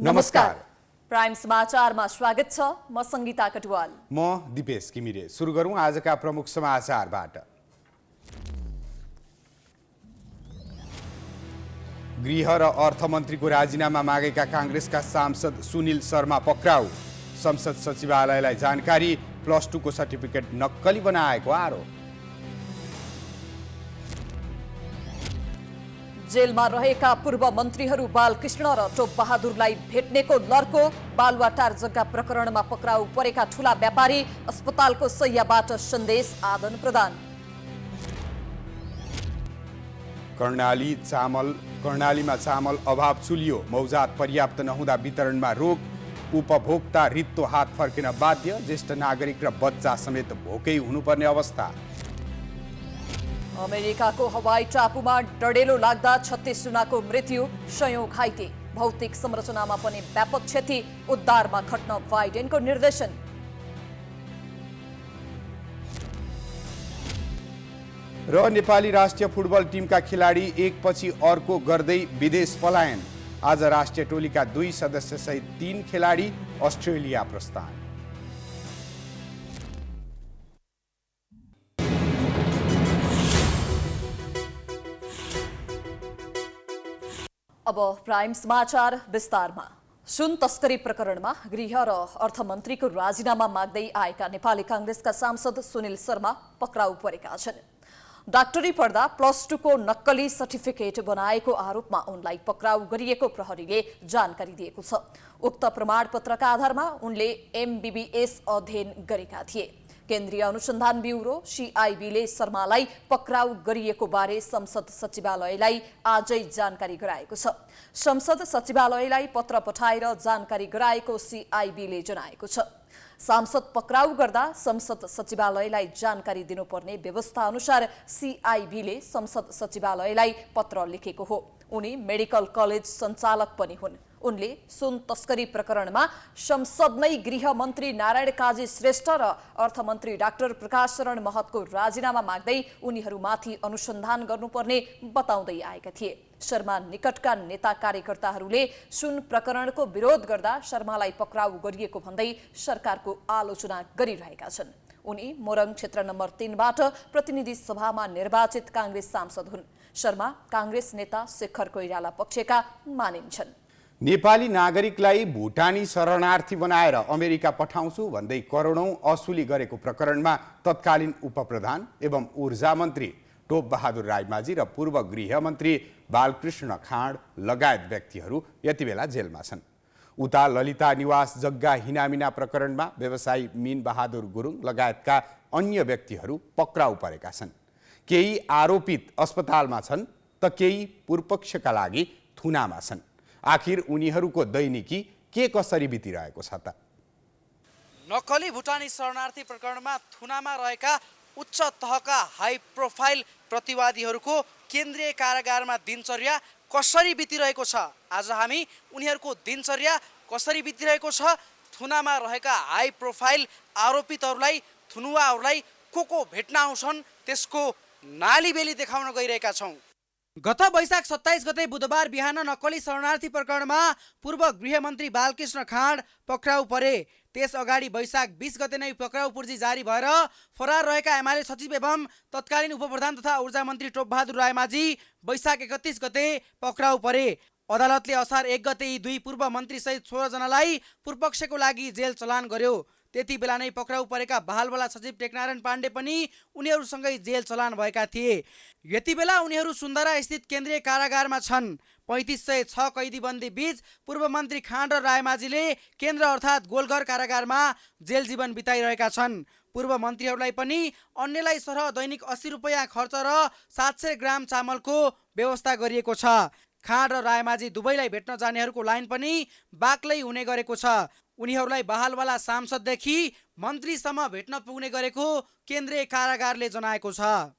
नमस्कार। प्राइम समाचारमा स्वागत छ। म संगीता कटुवाल। म दिपेश किमिरे। सुरु गरौँ आजका प्रमुख समाचारबाट। गृह र अर्थमन्त्रीको राजीनामा मागेका कांग्रेसका सांसद सुनिल शर्मा पक्राउ। संसद सचिवालयलाई जानकारी, +2 को सर्टिफिकेट नक्कली बनाएको आरोप। जेलमा रहेका पूर्व मन्त्रीहरू बालकृष्ण र टोप बहादुरलाई भेट्नेको लर्को। बालुवाटार जग्गा प्रकरणमा पक्राउ परेका ठूला व्यापारी अस्पतालको सय्याबाट सन्देश आदान प्रदान। कर्णालीमा चामल अभाव चुलियो। मौजात पर्याप्त नहुँदा वितरणमा रोक। उपभोक्ता रित्तो हात फर्किन बाध्य। ज्येष्ठ नागरिक र बच्चा समेत भोकै हुनुपर्ने अवस्था। अमेरिकाको हवाई टापुमा डढेलो लाग्दा 36 जनाको मृत्यु, सयौं घाइते। भौतिक संरचनामा पनि व्यापक क्षति। उद्धारमा खट्न बाइडेनको निर्देशन। र नेपाली राष्ट्रिय फुटबल टिमका खेलाडी एकपछि अर्को गर्दै विदेश पलायन। आज राष्ट्रिय टोलीका 2 सदस्यसहित 3 खेलाडी अस्ट्रेलिया प्रस्थान। अब प्राइम समाचार विस्तारमा। सुन तस्करी प्रकरणमा गृह र अर्थमन्त्रीको राजीनामा माग्दै आएका नेपाली कांग्रेसका सांसद सुनिल शर्मा पक्राउ परेका छन्। डाक्टरी पढ्दा +2 को नक्कली सर्टिफिकेट बनाएको आरोपमा उनलाई पक्राउ गरिएको प्रहरीले जानकारी दिएको छ। उक्त प्रमाणपत्रका आधारमा उनले MBBS अध्ययन गरेका थिए। केन्द्रीय अनुसन्धान ब्युरो CIBले शर्मालाई पक्राउ गरिएको बारे संसद सचिवालयलाई आजै जानकारी गराएको छ। संसद सचिवालयलाई पत्र पठाएर जानकारी गराएको CIBले जनाएको छ। सांसद पक्राउ गर्दा संसद सचिवालयलाई जानकारी दिनुपर्ने व्यवस्था अनुसार CIBले संसद सचिवालयलाई पत्र लेखेको हो। उनी मेडिकल कलेज सञ्चालक पनि हुन्। उनले सुन तस्करी प्रकरणमा संसदमै गृह मन्त्री नारायण काजी श्रेष्ठ र अर्थमन्त्री डाक्टर प्रकाश शरण महतको राजीनामा माग्दै उनीहरूमाथि अनुसन्धान गर्नुपर्ने बताउँदै आएका थिए। शर्मा निकटका नेता कार्यकर्ताहरूले सुन प्रकरणको विरोध गर्दा शर्मालाई पक्राउ गरिएको भन्दै सरकारको आलोचना गरिरहेका छन्। उनी मोरङ क्षेत्र नम्बर 3 बाट प्रतिनिधि सभामा निर्वाचित कांग्रेस सांसद हुन्। शर्मा कांग्रेस नेता शेखर कोइराला पक्षका मानिन्छन्। नेपाली नागरिकलाई भुटानी शरणार्थी बनाएर अमेरिका पठाउँछु भन्दै करोडौं असुली गरेको प्रकरणमा तत्कालीन उपप्रधान एवं ऊर्जा मन्त्री टोप बहादुर रायमाझी र पूर्व गृहमन्त्री बालकृष्ण खाँड लगायत व्यक्तिहरू यतिबेला जेलमा छन्। उता ललिता निवास जग्गा हिनामिना प्रकरणमा व्यवसायी मीन बहादुर गुरुङ लगायतका अन्य व्यक्तिहरू पक्राउ परेका छन्। केही आरोपित अस्पतालमा छन् त केही पूर्वपक्षका लागि थुनामा छन्। आखिर उनीहरूको दैनिकी के कसरी बितिरहेको छ त? नक्कली भुटानी शरणार्थी प्रकरणमा थुनामा रहेका उच्च तहका हाई प्रोफाइल प्रतिवादीहरूको केन्द्रीय कारागारमा दिनचर्या कसरी बितिरहेको छ? आज हामी उनीहरूको दिनचर्या कसरी बितिरहेको छ, थुनामा रहेका हाई प्रोफाइल आरोपितहरूलाई, थुनुवाहरूलाई को भेट्न आउँछन् त्यसको नालीबेली देखाउन गइरहेका छौँ। गत वैशाख 27 गते बुधबार बिहान नक्कली शरणार्थी प्रकरणमा पूर्व गृहमन्त्री बालकृष्ण खाँड पक्राउ परे। त्यस अगाडि वैशाख 20 गते नै पक्राउ पूर्जी जारी भएर फरार रहेका एमाले सचिव एवं तत्कालीन उपप्रधान तथा ऊर्जा मन्त्री टोप बहादुर रायमाझी वैशाख 31 गते पक्राउ परे। अदालतले असार 1 गते यी 2 पूर्व मन्त्री सहित 16 जनालाई पूर्वपक्षको लागि जेल चलान गर्यो। त्यति बेला नै पक्राउ परेका बहालवाला सचिव टेकनारायण पाण्डे पनि उनीहरूसँगै जेल चलान भएका थिए। यति बेला उनीहरू सुन्दरा स्थित केन्द्रीय कारागारमा छन्। 3506 कैदीबन्दी बीच पूर्व मन्त्री खाँड र रायमाझीले केन्द्र अर्थात् गोलघर कारागारमा जेल जीवन बिताइरहेका छन्। पूर्व मन्त्रीहरूलाई पनि अन्यलाई सरह दैनिक 80 रुपैयाँ खर्च र 700 ग्राम चामलको व्यवस्था गरिएको छ। खाँड र रायमाझी दुवैलाई भेट्न जानेहरूको लाइन पनि बाक्लै हुने गरेको छ। उनीहरूलाई बहालवाला सांसददेखि मन्त्रीसम्म भेट्न पुग्ने गरेको केन्द्रीय कारागारले जनाएको छ।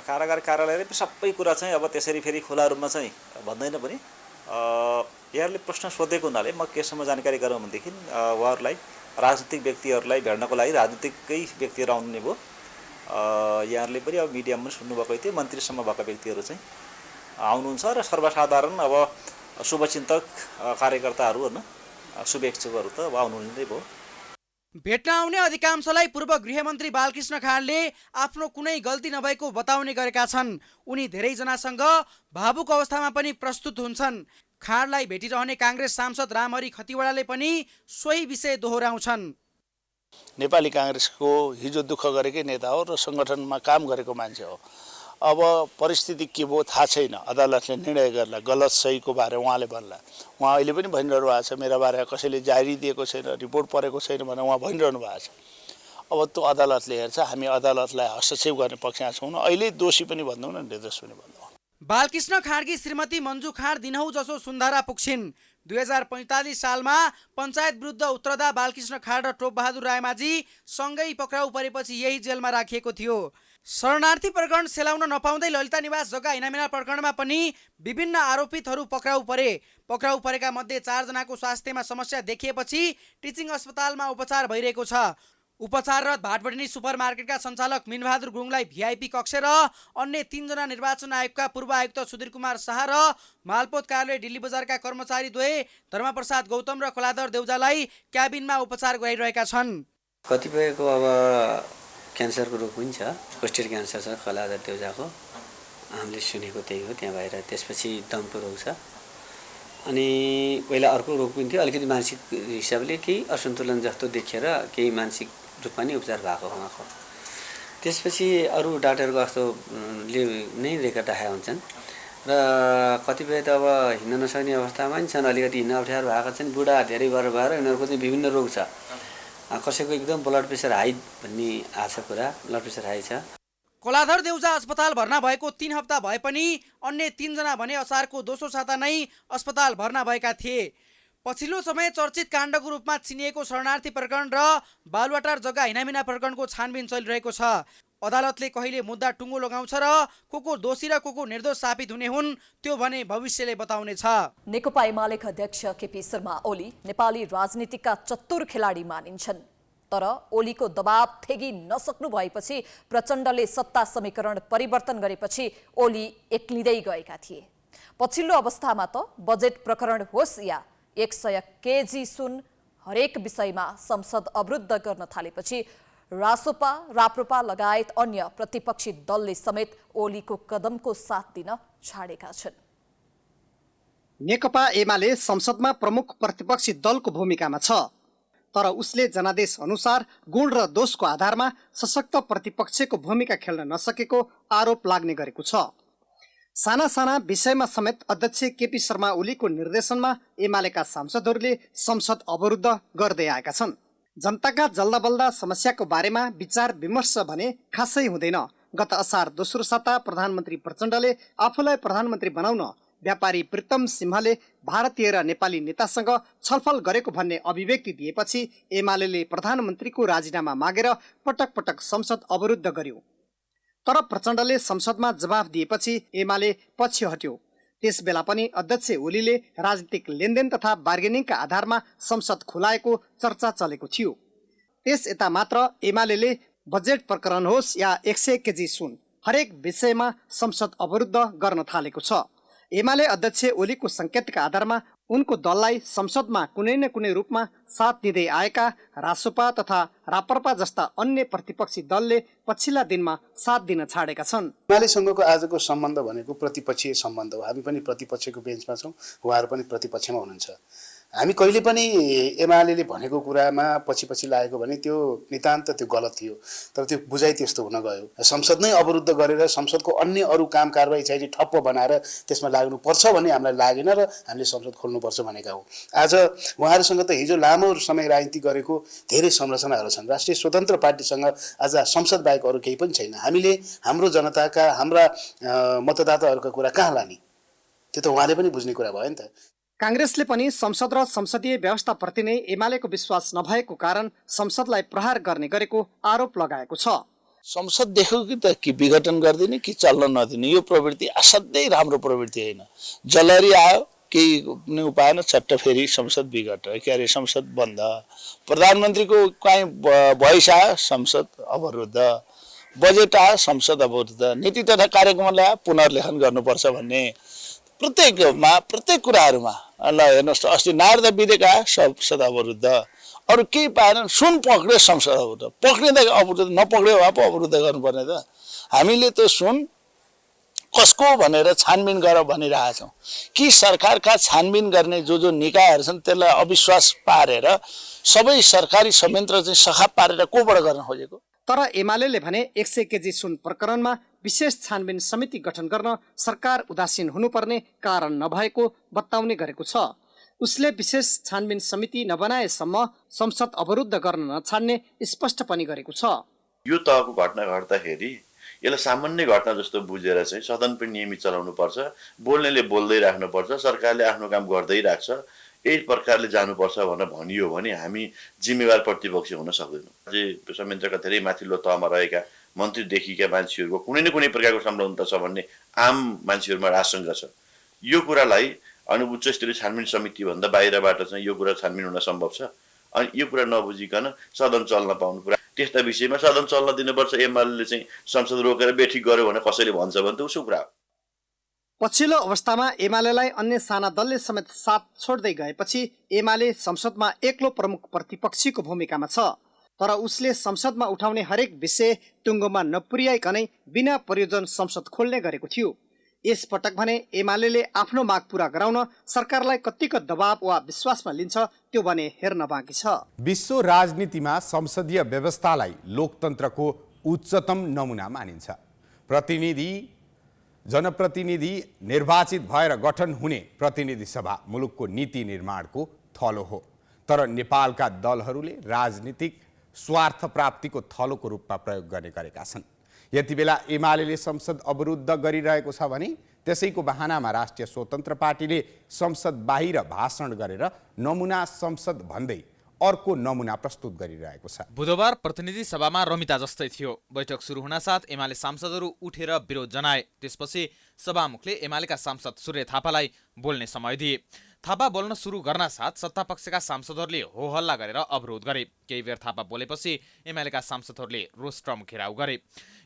कारागार कार्यालयले सबै कुरा चाहिँ अब त्यसरी फेरि खुला रूपमा चाहिँ भन्दैन पनि यहाँहरूले प्रश्न सोधेको हुनाले म केसम्म जानकारी गरौँ भनेदेखि उहाँहरूलाई राजनीतिक व्यक्तिहरूलाई भेट्नको लागि राजनीतिकै व्यक्तिहरू आउनु भयो। यहाँहरूले पनि अब मिडियामा पनि सुन्नुभएको थियो, मन्त्रीसम्म भएका व्यक्तिहरू चाहिँ आउनुहुन्छ र सर्वसाधारण अब शुभचिन्तक कार्यकर्ताहरू होइन शुभेच्छुकहरू त आउनु नै भयो। भेट्न आउने अधिकांशलाई पूर्व गृहमन्त्री बालकृष्ण खाँडले आफ्नो कुनै गल्ती नभएको बताउने गरेका छन्। उनी धेरैजनासँग भावुक अवस्थामा पनि प्रस्तुत हुन्छन्। खाँडलाई भेटिरहने काङ्ग्रेस सांसद रामहरि खतिवडाले पनि सोही विषय दोहोऱ्याउँछन्। नेपाली काङ्ग्रेसको हिजो दुःख गरेकै नेता हो र सङ्गठनमा काम गरेको मान्छे हो। अब परिस्थिति के भयो थाहा छैन, अदालतले निर्णय गर्ला, गलत सहीको बारे उहाँले भन्ला। उहाँ अहिले पनि भनिरहनु भएको छ मेरा बारेमा कसैले जारी दिएको छैन, रिपोर्ट परेको छैन भनेर उहाँ भनिरहनु भएको छ। अब त्यो अदालतले हेर्छ, हामी अदालतलाई हस्तक्षेप गर्ने पक्षमा छौँ। अहिले दोषी पनि भन्दैनौँ न निर्दोष पनि भन्दैनौँ। बालकृष्ण खाँडकी श्रीमती मन्जु खाँड दिनहुँ जसो सुन्धारा पुग्छिन्। 2045 सालमा पञ्चायत विरुद्ध उत्तरदा बालकृष्ण खाँड र टोपबहादुर रायमाझी सँगै पक्राउ परेपछि यही जेलमा राखिएको थियो। शरणार्थी प्रकरण सेलाउन नपाउँदै ललिता निवास जग्गा हिनामिना प्रकरणमा पनि विभिन्न आरोपितहरू पक्राउ परे। पक्राउ परेका मध्ये 4 जनाको स्वास्थ्यमा समस्या देखिएपछि टिचिङ अस्पतालमा उपचार भइरहेको छ। उपचाररत भाटबढनी सुपरमार्केटका सञ्चालक मिनबहादुर गुरुङलाई भिआइपी कक्ष र अन्य 3 जना निर्वाचन आयोगका पूर्व आयुक्त सुधीर कुमार शाह र मालपोत कार्यालय दिल्ली बजारका कर्मचारी द्वय धर्मप्रसाद गौतम र कलाधर देउजालाई क्याबिनमा उपचार गराइरहेका छन्। कतिपयको अब क्यान्सरको रोग पनि छ, प्रोस्टेट क्यान्सर छ कलाधर देउजाको, हामीले सुनेको त्यही हो त्यहाँ बाहिर। त्यसपछि दमको रोग छ, अनि पहिला अर्को रोग पनि थियो, अलिकति मानसिक हिसाबले केही असन्तुलन जस्तो देखिएर केही मानसिक रूपमा नै उपचार भएको उहाँको। त्यसपछि अरू डाक्टरको जस्तोले नै रेकर्ड राखेका हुन्छन् र कतिपय त अब हिँड्न नसक्ने अवस्थामा पनि छन्, अलिकति हिँड्न अप्ठ्यारो भएको छन्, बुढा धेरै भएर यिनीहरूको चाहिँ विभिन्न रोग छ। कसैको एकदम ब्लड प्रेसर हाई भन्ने आएको कुरा, ब्लड प्रेसर हाई छ। कलाधर देउजा अस्पताल भर्ना भएको 3 हप्ता भए पनि अन्य 3 जना भने असारको दोस्रो साता नै अस्पताल भर्ना भएका थिए। पछिल्लो समय चर्चित काण्डको रूपमा चिनिएको शरणार्थी प्रकरण र बालुवाटार जग्गा हिनामिना प्रकरणको छानबिन चलिरहेको छ। अदालतले कहिले मुद्दा टुङ्गो लगाउँछ र को दोषी र को निर्दोष साबित हुने हुन् त्यो भने भविष्यले बताउनेछ। नेकपा एमालेका अध्यक्ष केपी शर्मा ओली नेपाली राजनीतिका चतुर खेलाडी मानिन्छन्। तर ओलीको दबाव थेगी नसक्नु भएपछि प्रचण्डले सत्ता समीकरण परिवर्तन गरेपछि ओली एक्लिँदै गएका थिए। पछिल्लो अवस्थामा त बजेट प्रकरण होस् या 100 केजी सुन हरेक विषयमा संसद अवरुद्ध गर्न थालेपछि रासोपा राप्रपा लगायत अन्य प्रतिपक्षी दलले समेत ओलीको कदमको साथ दिन छाडेका छन्। नेकपा एमाले संसदमा प्रमुख प्रतिपक्षी दलको भूमिकामा छ, तर उसले जनादेश अनुसार गुण र दोषको आधारमा सशक्त प्रतिपक्षको भूमिका खेल्न नसकेको आरोप लाग्ने गरेको छ। साना साना विषयमा समेत अध्यक्ष केपी शर्मा ओलीको निर्देशनमा एमालेका सांसदहरूले संसद अवरुद्ध गर्दै आएका छन्। जनताका जल्दाबल्दा समस्याको बारेमा विचार विमर्श भने खासै हुँदैन। गत असार दोस्रो साता प्रधानमन्त्री प्रचण्डले आफूलाई प्रधानमन्त्री बनाउन व्यापारी प्रीतम सिंहले भारतीय र नेपाली नेतासँग छलफल गरेको भन्ने अभिव्यक्ति दिएपछि एमालेले प्रधानमन्त्रीको राजीनामा मागेर पटक पटक संसद अवरुद्ध गर्यो। तर प्रचण्डले संसदमा जवाफ दिएपछि एमाले पछि हट्यो। त्यसबेला पनि अध्यक्ष ओलीले राजनीतिक लेनदेन तथा बार्गेनिङका आधारमा संसद खुलाएको चर्चा चलेको थियो। त्यस यता मात्र एमालेले बजेट प्रकरण होस् या 100 केजी सुन हरेक विषयमा संसद अवरुद्ध गर्न थालेको छ। एमाले अध्यक्ष ओलीको संकेतका आधारमा उनको दललाई संसदमा कुनै न कुनै रूपमा साथ दिँदै आएका रासोपा तथा राप्रपा जस्ता अन्य प्रतिपक्षी दलले पछिल्ला दिनमा साथ दिन छाडेका छन्। एमालेसँगको आजको सम्बन्ध भनेको प्रतिपक्षीय सम्बन्ध हो। हामी पनि प्रतिपक्षको बेन्चमा छौँ, उहाँहरू पनि प्रतिपक्षमा हुनुहुन्छ। हामी कहिले पनि एमालेले भनेको कुरामा पछि लागेको भने त्यो नितान्त त्यो गलत थियो, तर त्यो बुझाइ त्यस्तो हुन गयो। संसद नै अवरुद्ध गरेर संसदको अन्य अरू काम कारबाही चाहिँ ठप्प बनाएर त्यसमा लाग्नुपर्छ भन्ने हामीलाई लागेन र हामीले संसद खोल्नुपर्छ भनेका हौँ। आज उहाँहरूसँग त हिजो लामो समय राजनीति गरेको धेरै संरचनाहरू छन्। राष्ट्रिय स्वतन्त्र पार्टीसँग आज संसद बाहेक अरू केही पनि छैन। हामीले हाम्रो जनताका हाम्रा मतदाताहरूका कुरा कहाँ लाने, त्यो त उहाँले पनि बुझ्ने कुरा भयो नि त। काङ्ग्रेसले पनि संसद र संसदीय व्यवस्थाप्रति नै एमालेको विश्वास नभएको कारण संसदलाई प्रहार गर्ने गरेको आरोप लगाएको छ। संसद देख्यो कि त कि विघटन गरिदिने कि चल्न नदिने, यो प्रवृत्ति असाध्यै राम्रो प्रवृत्ति होइन। जलरी आयो केही नै उपाय न, चट्ट फेरि संसद विघट, के अरे संसद बन्द, प्रधानमन्त्रीको कहीँ भोइस आयो संसद अवरुद्ध, बजेट आयो संसद अवरुद्ध, नीति तथा कार्यक्रमलाई पुनर्लेखन गर्नुपर्छ भन्ने प्रत्येक कुराहरूमा ल हेर्नुहोस् त अस्ति नागरिकता विधेयक आयो संसद अवरुद्ध, अरू केही पाएन, सुन पक्रियो संसद अवरुद्ध, पक्रिँदा अवरुद्ध, नपक्रियो भए पो अवरुद्ध गर्नुपर्ने त। हामीले त्यो सुन कसको भनेर छानबिन गर भनिरहेछौँ कि सरकारका छानबिन गर्ने जो निकायहरू छन् त्यसलाई अविश्वास पारेर सबै सरकारी संयन्त्र चाहिँ सखाप पारेर कोबाट गर्न खोजेको। तर एमाले भने 100 केजी सुन प्रकरणमा विशेष छानबिन समिति गठन गर्न सरकार उदासीन हुनुपर्ने कारण नभएको बताउने गरेको छ। उसले विशेष छानबिन समिति नबनाएसम्म संसद अवरुद्ध गर्न नछाड्ने स्पष्ट पनि गरेको छ। यो तहको घटना घट्दाखेरि यसलाई सामान्य घटना जस्तो बुझेर चाहिँ सदन पनि नियमित चलाउनु पर्छ, बोल्नेले बोल्दै राख्नुपर्छ, सरकारले आफ्नो काम गर्दै राख्छ, यही प्रकारले जानुपर्छ भनेर भनियो भने हामी जिम्मेवार प्रतिपक्ष हुन सक्दैनौँ। अझै संयन्त्रका धेरै माथिल्लो तहमा रहेका मन्त्रीदेखिका मान्छेहरूको कुनै न कुनै प्रकारको संलग्नता छ भन्ने आम मान्छेहरूमा आशंका छ। यो कुरालाई उच्च स्तरीय छानबिन समिति भन्दा बाहिरबाट चाहिँ यो कुरा छानबिन हुन सम्भव छ। अनि यो कुरा नबुझिकन सदन चल्न पाउनु कुरा, त्यस्ता विषयमा सदन चल्न दिनुपर्छ। एमाले चाहिँ संसद रोकेर बेठिक गर्यो भने कसैले भन्छ भने त उसो कुरा हो। पछिल्लो अवस्थामा एमालेलाई अन्य साना दलले समेत साथ छोड्दै गएपछि एमाले संसदमा एक्लो प्रमुख प्रतिपक्षीको भूमिकामा छ। तर उसले संसदमा उठाउने हरेक विषय टुङ्गोमा नपुर्याइकनै बिना प्रयोजन संसद खोल्ने गरेको थियो। यसपटक भने एमाले आफ्नो माग पूरा गराउन सरकारलाई कतिको दबाव वा विश्वासमा लिन्छ त्यो भने हेर्न बाँकी छ। विश्व राजनीतिमा संसदीय व्यवस्थालाई लोकतन्त्रको उच्चतम नमुना मानिन्छ। जनप्रतिनिधि निर्वाचित भएर गठन हुने प्रतिनिधि सभा मुलुकको नीति निर्माणको थलो हो। तर नेपालका दलहरूले राजनीतिक स्वार्थ प्राप्तिको थलोको रूपमा प्रयोग गर्ने गरेका छन्। यति बेला एमाले संसद अवरुद्ध गरिरहेको छ भने त्यसैको बहानामा राष्ट्रिय स्वतन्त्र पार्टीले संसद बाहिर भाषण गरेर नमुना संसद भन्दै अर्को नमुना प्रस्तुत गरिरहेको छ। बुधबार प्रतिनिधि सभामा रमिता जस्तै थियो। बैठक सुरु हुनासाथ एमाले सांसदहरू उठेर विरोध जनाए। त्यसपछि सभामुखले एमालेका सांसद सूर्य थापालाई बोल्ने समय दिए। थापा बोल्न सुरु गर्नासाथ सत्तापक्षका सांसदहरूले हो हल्ला गरेर अवरोध गरे। केही बेर थापा बोलेपछि एमालेका सांसदहरूले रोस्ट्रम घेराउ गरे।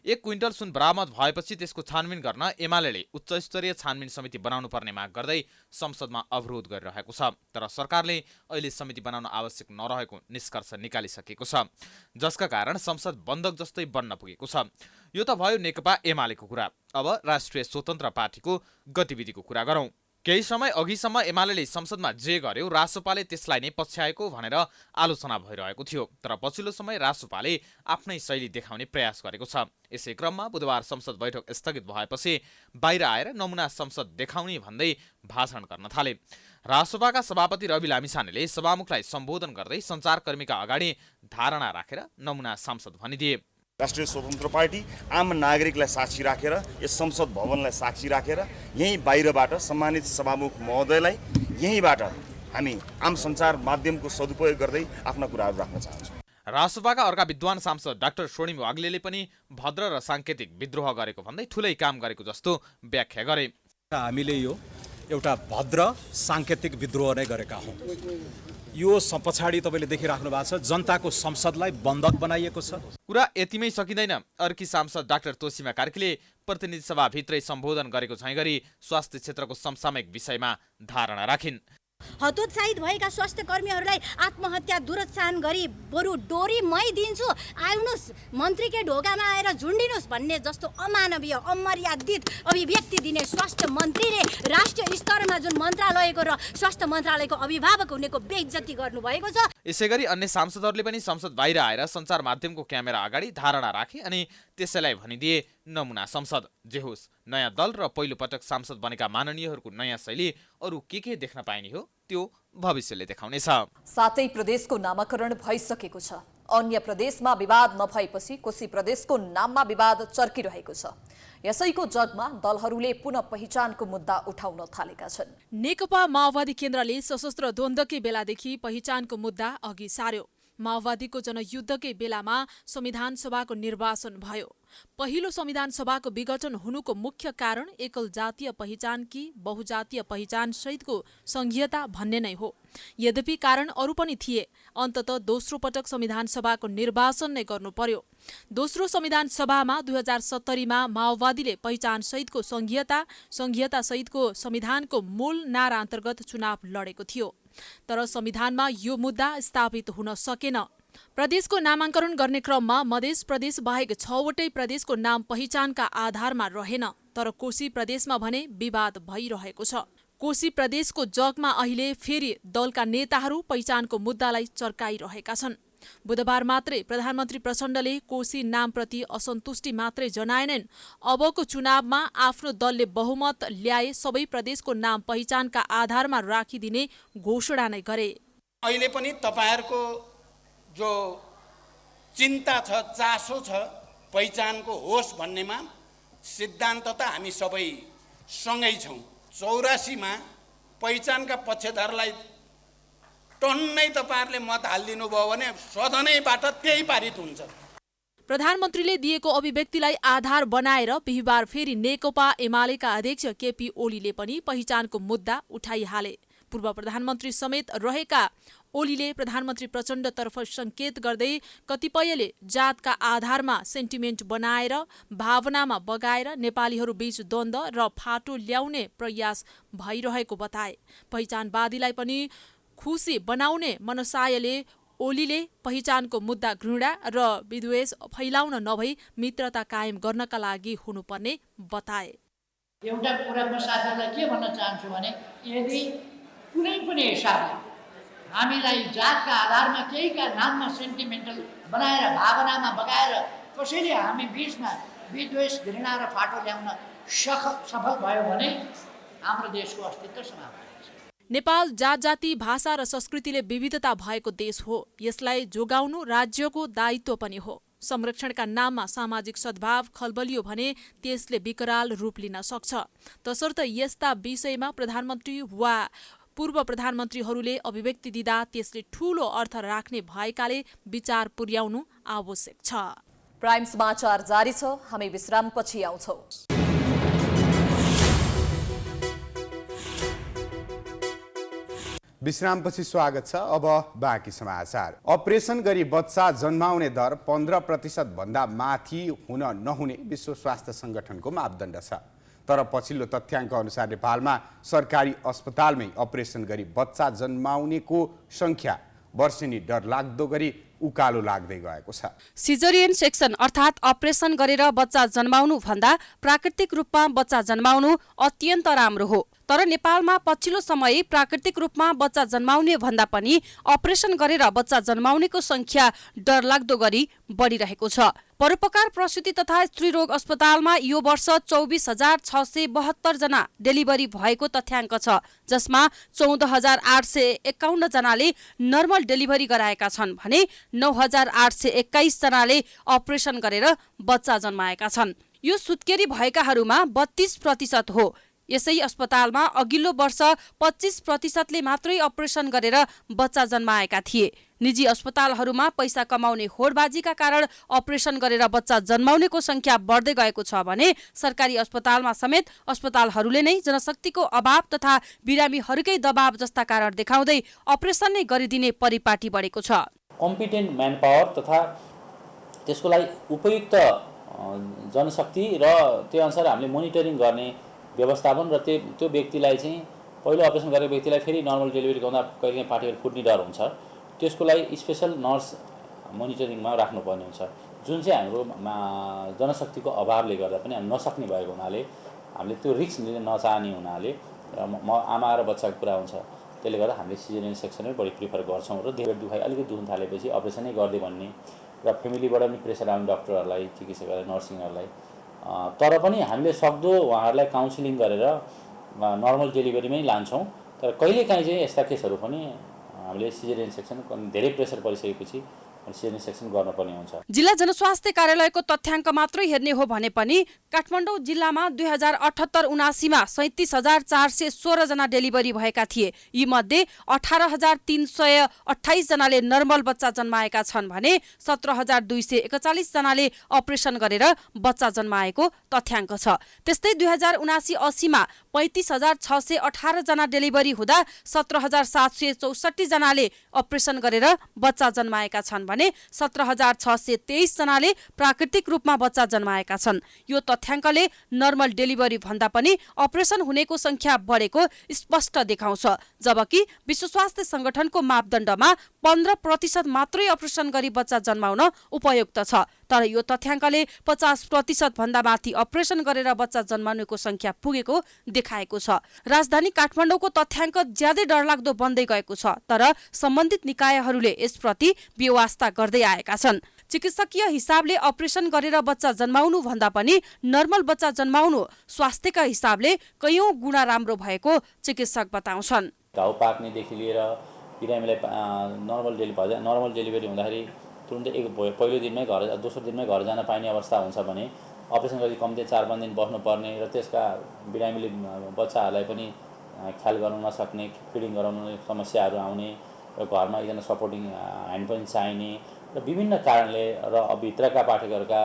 1 क्विन्टल सुन बरामद भएपछि त्यसको छानबिन गर्न एमाले उच्च स्तरीय छानबिन समिति बनाउनु पर्ने माग गर्दै संसदमा अवरोध गरिरहेको छ। तर सरकारले अहिले समिति बनाउन आवश्यक नरहेको निष्कर्ष निकालिसकेको छ, जसका कारण संसद बन्दक जस्तै बन्न पुगेको छ। यो त भयो नेकपा एमालेको कुरा। अब राष्ट्रिय स्वतन्त्र पार्टीको गतिविधिको कुरा गरौँ। केही समय अघिसम्म एमाले संसदमा जे गर्यो रासोपाले त्यसलाई नै पछ्याएको भनेर आलोचना भइरहेको थियो। तर पछिल्लो समय रासोपाले आफ्नै शैली देखाउने प्रयास गरेको छ। यसै क्रममा बुधबार संसद बैठक स्थगित भएपछि बाहिर आएर नमुना संसद देखाउने भन्दै भाषण गर्न थाले। रासोपाका सभापति रवि लामिछानेले सभामुखलाई सम्बोधन गर्दै सञ्चारकर्मीका अगाडि धारणा राखेर नमुना सांसद भनिदिए। राष्ट्रिय स्वतन्त्र पार्टी आम नागरिकलाई साक्षी राखेर, यस संसद भवनलाई साक्षी राखेर यही बाहिरबाट सम्मानित सभामुख महोदयलाई यहीँबाट हामी आम सञ्चार माध्यमको सदुपयोग गर्दै आफ्ना कुराहरू राख्न चाहन्छौँ। रासोपाका अर्का विद्वान सांसद डाक्टर स्वर्णिम वाग्लेले पनि भद्र र साङ्केतिक विद्रोह गरेको भन्दै ठुलै काम गरेको जस्तो व्याख्या गरे। हामीले यो एउटा भद्र साङ्केतिक विद्रोह नै गरेका हौँ। यो पछाडि तपाईँले देखिराख्नु भएको छ जनताको संसदलाई बन्धक बनाइएको छ। कुरा यतिमै सकिँदैन। अर्की सांसद डाक्टर तोसीमा कार्कीले प्रतिनिधि सभाभित्रै सम्बोधन गरेको झैँ गरी स्वास्थ्य क्षेत्रको समसामयिक विषयमा धारणा राखिन्। हतोत्साहित भएका स्वास्थ्य कर्मीहरूलाई आत्महत्या दुरोत्साहन गरी बरु डोरी मै दिन्छु, आउनुहोस् मन्त्रीकै ढोकामा आएर झुन्डिनुहोस् भन्ने जस्तो अमानवीय अमर्यादित अभिव्यक्ति दिने स्वास्थ्य मन्त्रीले राष्ट्रिय स्तरमा जुन मन्त्रालयको र स्वास्थ्य मन्त्रालयको अभिभावक हुनेको बेइज्जती गर्नुभएको छ। यसैगरी अन्य सांसदहरूले पनि संसद बाहिर आएर सञ्चार माध्यमको क्यामेरा अगाडि धारणा राखे अनि त्यसैलाई भनिदिए नमुना संसद। जे होस्, नयाँ दल र पहिलो पटक सांसद बनेका माननीयहरूको नयाँ शैली अरू के देख्न पाइने हो त्यो भविष्यले देखाउनेछ। सातै प्रदेशको नामाकरण भइसकेको छ। अन्य प्रदेशमा विवाद नभएपछि कोशी प्रदेशको नाममा विवाद चर्किरहेको छ। यसैको जगमा दलहरूले पुनः पहिचानको मुद्दा उठाउन थालेका छन्। नेकपा माओवादी केन्द्रले सशस्त्र द्वन्द्वकै बेलादेखि पहिचानको मुद्दा अघि सार्यो। माओवादीको जनयुद्धकै बेलामा संविधान सभाको निर्वाचन भयो। पहिलो संविधान सभाको विघटन हुनुको मुख्य कारण एकल जातीय पहिचान कि बहुजातीय पहिचान सहितको संघीयता भन्ने नै हो। यद्यपि कारण अरू पनि थिए। अन्ततः दोस्रो पटक संविधान सभाको निर्वाचन नै गर्नु पर्यो। दोस्रो संविधान सभामा 2070मा माओवादीले पहिचान सहितको संघीयता सहितको संविधानको मूल नारा अन्तर्गत चुनाव लडेको थियो। तर संविधानमा यो मुद्दा स्थापित हुन सकेन। प्रदेशको नामाङ्करण गर्ने क्रममा मधेस प्रदेश बाहेक 6वटै प्रदेशको नाम पहिचानका आधारमा रहेन। तर कोशी प्रदेशमा भने विवाद भइरहेको छ। कोशी प्रदेशको जगमा अहिले फेरि दलका नेताहरू पहिचानको मुद्दालाई चर्काइरहेका छन्। बुधबार मात्रै प्रधानमन्त्री प्रचण्डले कोशी नामप्रति असन्तुष्टि मात्रै जनाएनन्, अबको चुनावमा आफ्नो दलले बहुमत ल्याए सबै प्रदेशको नाम पहिचानका आधारमा राखिदिने घोषणा नै गरे। अहिले पनि तपाईहरुको जो चिन्ता छ, चासो छ पहिचानको होस् भन्नेमा सिद्धान्त त हामी सबै सँगै छौं। 84मा पहिचानका पक्षधरलाई टन्नै तपाईहरुले मत हालिदिनु भयो भने सदनैबाट त्यही पारित हुन्छ। प्रधानमन्त्रीले दिएको अभिव्यक्तिलाई आधार बनाएर बिहिबार फेरि नेकपा एमालेका अध्यक्ष केपी ओलीले पनि पहिचानको मुद्दा उठाइहाले। पूर्व प्रधानमन्त्री समेत रहेका ओलीले प्रधानमन्त्री प्रचण्डतर्फ संकेत गर्दै कतिपयले जातका आधारमा सेन्टिमेन्ट बनाएर भावनामा बगाएर नेपालीहरू बीच द्वन्द्व र फाटो ल्याउने प्रयास भइरहेको बताए। पहिचानवादीलाई पनि खुसी बनाउने मनसायले ओलीले पहिचानको मुद्दा घृणा र विद्वेष फैलाउन नभई मित्रता कायम गर्नका लागि हुनुपर्ने बताए। एउटा कुरा म साथीहरूलाई के भन्न चाहन्छु भने यदि कुनै पनि हिसाबले हामीलाई जातका आधारमा केहीका नाममा सेन्टिमेन्टल बनाएर भावनामा बगाएर कसैले हामी बीचमा विद्वेष घृणा र फाटो ल्याउन सफल भयो भने हाम्रो देशको अस्तित्व समाप्त हुन्छ। नेपाल जात जाति भाषा र संस्कृतिले विविधता भएको देश हो। यसलाई जोगाउनु राज्यको दायित्व पनि हो। संरक्षणका नाममा सामाजिक सद्भाव खलबलियो भने त्यसले विकराल रूप लिन सक्छ। तसर्थ यस्ता विषयमा प्रधानमन्त्री वा पूर्व प्रधानमन्त्रीहरूले अभिव्यक्ति दिँदा त्यसले ठूलो अर्थ राख्ने भएकाले विचार पुर्याउनु आवश्यक छ। प्राइम समाचार जारी छ, हामी विश्रामपछि आउँछौं। विश्रामपछि स्वागत छ। अब बाँकी समाचार। अपरेसन गरी बच्चा जन्माउने दर 15% भन्दा माथि हुन नहुने विश्व स्वास्थ्य संगठनको मापदण्ड छ। तर पछिल्लो तथ्याङ्क अनुसार नेपालमा सरकारी अस्पतालमै अपरेसन गरी बच्चा जन्माउनेको संख्या वर्षेनी डरलाग्दो गरी उकालो लाग्दै गएको छ। सिजरियन सेक्सन अर्थात् अपरेसन गरेर बच्चा जन्माउनु भन्दा प्राकृतिक रूपमा बच्चा जन्माउनु अत्यन्त राम्रो हो। तर नेपालमा पछिल्लो समय प्राकृतिक रूपमा बच्चा जन्माउने भन्दा पनि अपरेसन गरेर बच्चा जन्माउनेको संख्या डरलाग्दो गरी बढिरहेको छ। परोपकार प्रसूति तथा स्त्रीरोग अस्पतालमा यो वर्ष 24,672 जना डेलिभरी भएको तथ्याङ्क छ, जसमा 14,851 जनाले नर्मल डेलिभरी गराएका छन् भने 9,821 जनाले अपरेसन गरेर बच्चा जन्माएका छन्। यो सुत्केरी भएकाहरूमा 32% हो। यसै अस्पतालमा अघिल्लो वर्ष 25%ले मात्रै अपरेसन गरेर बच्चा जन्माएका थिए। निजी अस्पतालहरूमा पैसा कमाउने होडबाजीका कारण अपरेसन गरेर बच्चा जन्माउनेको संख्या बढ्दै गएको छ भने सरकारी अस्पतालमा समेत अस्पतालहरूले नै जनशक्तिको अभाव तथा बिरामीहरूकै दबाव जस्ता कारण देखाउँदै अपरेसन नै गरिदिने परिपाटी बढेको छ। कम्पिटेन्ट म्यान पावर तथा त्यसको लागि उपयुक्त जनशक्ति र त्यो अनुसार हामीले मोनिटरिङ गर्ने व्यवस्थापन र त्यो व्यक्तिलाई चाहिँ पहिलो अपरेसन गरेको व्यक्तिलाई फेरि नर्मल डेलिभरी गर्दा कहिलेकाहीँ पार्टीहरू फुट्ने डर हुन्छ। त्यसको लागि स्पेसल नर्स मोनिटरिङमा राख्नुपर्ने हुन्छ, जुन चाहिँ हाम्रो जनशक्तिको अभावले गर्दा पनि हामी नसक्ने भएको हुनाले हामीले त्यो रिस्क लिन नचाहने हुनाले आमा र बच्चाको कुरा हुन्छ। त्यसले गर्दा हामीले सिजरियन सेक्सनै बढी प्रिफर गर्छौँ र धेरै दुखाइ अलिकति दुख्न थालेपछि अपरेसनै गर्दै भन्ने र फ्यामिलीबाट पनि प्रेसर आउने डक्टरहरूलाई, चिकित्सकहरूलाई, नर्सिङहरूलाई। तर पनि हामीले सक्दो उहाँहरूलाई काउन्सिलिङ गरेर नर्मल डेलिभरीमै लान्छौँ। तर कहिलेकाहीँ चाहिँ यस्ता केसहरू पनि हामीले सिजरियन सेक्सन धेरै प्रेसर परिसकेपछि सिजन सेक्सन गर्नुपर्ने हुन्छ। जिल्ला जनस्वास्थ्य कार्यालयको तथ्याङ्क मात्रै हेर्ने हो भने पनि काठमाडौँ जिल्लामा 2078-79 37,416 जना डेलिभरी भएका थिए। यी मध्ये 18,328 जनाले नर्मल बच्चा जन्माएका छन् भने 17,241 जनाले अपरेसन गरेर बच्चा जन्माएको तथ्याङ्क छ। त्यस्तै 2079-80 मा 35,618 जना डेलिभरी हुँदा 17,764 जनाले अपरेसन गरेर बच्चा जन्माएका छन् भने 17,623 जनाले प्राकृतिक रूपमा बच्चा जन्माएका छन्। यो तथ्याङ्कले नर्मल डेलिभरी भन्दा पनि अपरेसन हुनेको संख्या बढेको स्पष्ट देखाउँछ। जबकि विश्व स्वास्थ्य संगठनको मापदण्डमा 15% मात्रै अपरेसन गरी बच्चा जन्माउन उपयुक्त छ। तर यो तथ्याङ्कले 50% भन्दा माथि अपरेसन गरेर बच्चा जन्माउनेको संख्या पुगेको देखाएको छ। राजधानी काठमाडौँको तथ्याङ्क ज्यादै डरलाग्दो बन्दै गएको छ। तर सम्बन्धित निकायहरूले यसप्रति व्यवस्था गर्दै आएका छन्। चिकित्सकीय हिसाबले अपरेसन गरेर बच्चा जन्माउनु भन्दा पनि नर्मल बच्चा जन्माउनु स्वास्थ्यका हिसाबले कयौं गुणा राम्रो भएको चिकित्सक बताउँछन्। घाउ पाक्नेदेखि लिएर बिरामीलाई नर्मल डेलिभरी हुँदाखेरि तुरुन्तै पहिलो दिनमै दोस्रो दिनमै घर जान पाइने अवस्था हुन्छ भने अपरेसन गरी कम्ती 4-5 दिन बस्नुपर्ने र त्यसका बिरामीले बच्चाहरूलाई पनि ख्याल गर्न नसक्ने, फिडिङ गराउन समस्याहरू आउने र घरमा एकजना सपोर्टिङ ह्यान्ड पनि चाहिने र विभिन्न कारणले र भित्रका पाठकहरूका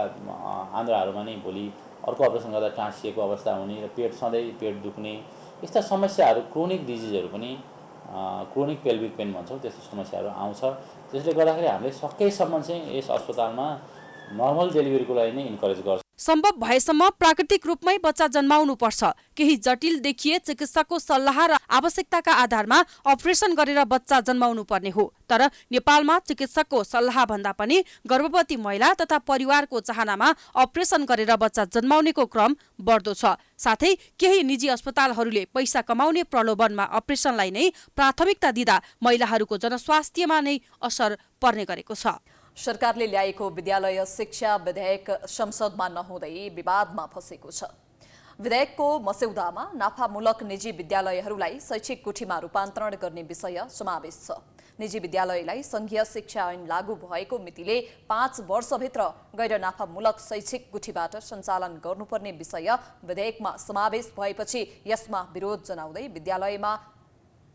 आन्द्राहरूमा नै भोलि अर्को अपरेसन गर्दा टाँसिएको अवस्था हुने र सधैँ पेट दुख्ने यस्ता समस्याहरू क्रोनिक डिजिजहरू पनि क्रोनिक पेल्भिक पेन भन्छौँ त्यस्तो समस्याहरू आउँछ। त्यसले गर्दाखेरि हामीले सकेसम्म चाहिँ यस अस्पतालमा नर्मल डेलिभरीको लागि नै इन्करेज गर्छौँ। सम्भव भएसम्म प्राकृतिक रूपमै बच्चा जन्माउनु पर्छ। केही जटिल देखिए चिकित्सकको सल्लाह र आवश्यकताका आधारमा अपरेसन गरेर बच्चा जन्माउनु पर्ने हो। तर नेपालमा चिकित्सकको सल्लाह भन्दा पनि गर्भवती महिला तथा परिवारको चाहनामा अपरेसन गरेर बच्चा जन्माउनेको क्रम बढ्दो छ। साथै केही निजी अस्पतालहरूले पैसा कमाउने प्रलोभनमा अपरेसनलाई नै प्राथमिकता दिँदा महिलाहरूको जनस्वास्थ्यमा नै असर पर्ने गरेको छ। सरकारले ल्याएको विद्यालय शिक्षा विधेयक संसदमा नहुँदै विवादमा फँसेको छ। विधेयकको मस्यौदामा नाफामूलक निजी विद्यालयहरूलाई शैक्षिक गुठीमा रूपान्तरण गर्ने विषय समावेश छ। निजी विद्यालयलाई संघीय शिक्षा ऐन लागू भएको मितिले 5 वर्षभित्र गैर नाफामूलक शैक्षिक गुठीबाट सञ्चालन गर्नुपर्ने विषय विधेयकमा समावेश भएपछि यसमा विरोध जनाउँदै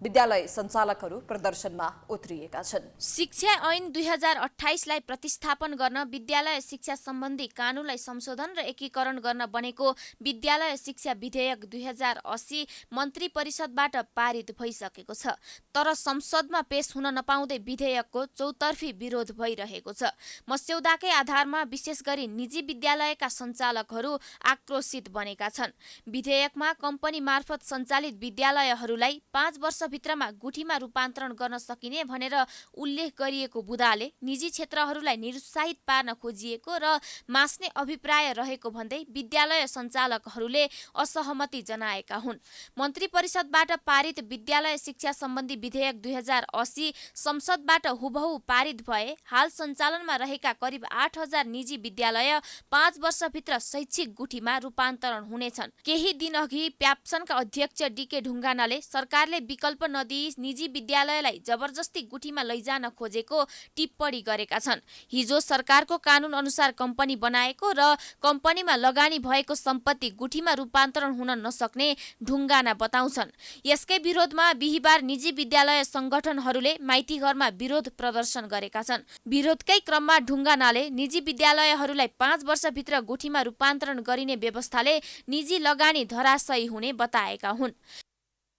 विद्यालय सञ्चालकहरू प्रदर्शनमा उत्रिएका छन्। शिक्षा ऐन 2028 लाई प्रतिस्थापन गर्न विद्यालय शिक्षा सम्बन्धी कानूनलाई संशोधन र एकीकरण गर्न बनेको विद्यालय शिक्षा विधेयक 2080 मन्त्री परिषदबाट पारित भइसकेको छ। तर संसदमा पेश हुन नपाउँदै विधेयकको चौतर्फी विरोध भइरहेको छ। मस्यौदाकै आधारमा विशेष गरी निजी विद्यालयका सञ्चालकहरू आक्रोशित बनेका छन्। विधेयकमा कम्पनी मार्फत सञ्चालित विद्यालयहरूलाई 5 वर्ष भित्रमा गुठीमा रूपान्तरण गर्न सकिने भनेर उल्लेख गरिएको बुदाले निजी क्षेत्रहरूलाई निरुत्साहित पार्न खोजिएको र मास्ने अभिप्राय रहेको भन्दै विद्यालय सञ्चालकहरूले असहमति जनाएका हुन्। मन्त्री परिषदबाट पारित विद्यालय शिक्षा सम्बन्धी विधेयक 2080 संसदबाट हुबहु पारित भए हाल सञ्चालनमा रहेका करिब 8,000 निजी विद्यालय 5 वर्षभित्र शैक्षिक गुठीमा रूपान्तरण हुनेछन्। केही दिन अघि प्याप्सनका अध्यक्ष डीके ढुङ्गानाले सरकारले विकल्प नदिई निजी विद्यालयलाई जबरजस्ती गुठीमा लैजान खोजेको टिप्पणी गरेका छन्। हिजो सरकारको कानून अनुसार कम्पनी बनाएको र कम्पनीमा लगानी भएको सम्पत्ति गुठीमा रूपान्तरण हुन नसक्ने ढुङ्गाना बताउँछन्। यसकै विरोधमा बिहिबार निजी विद्यालय संगठनहरूले माइती घरमा विरोध प्रदर्शन गरेका छन्। विरोधकै क्रममा ढुङ्गानाले निजी विद्यालयहरूलाई 5 वर्षभित्र गुठीमा रूपान्तरण गरिने व्यवस्थाले निजी लगानी धराशयी हुने बताएका हुन्।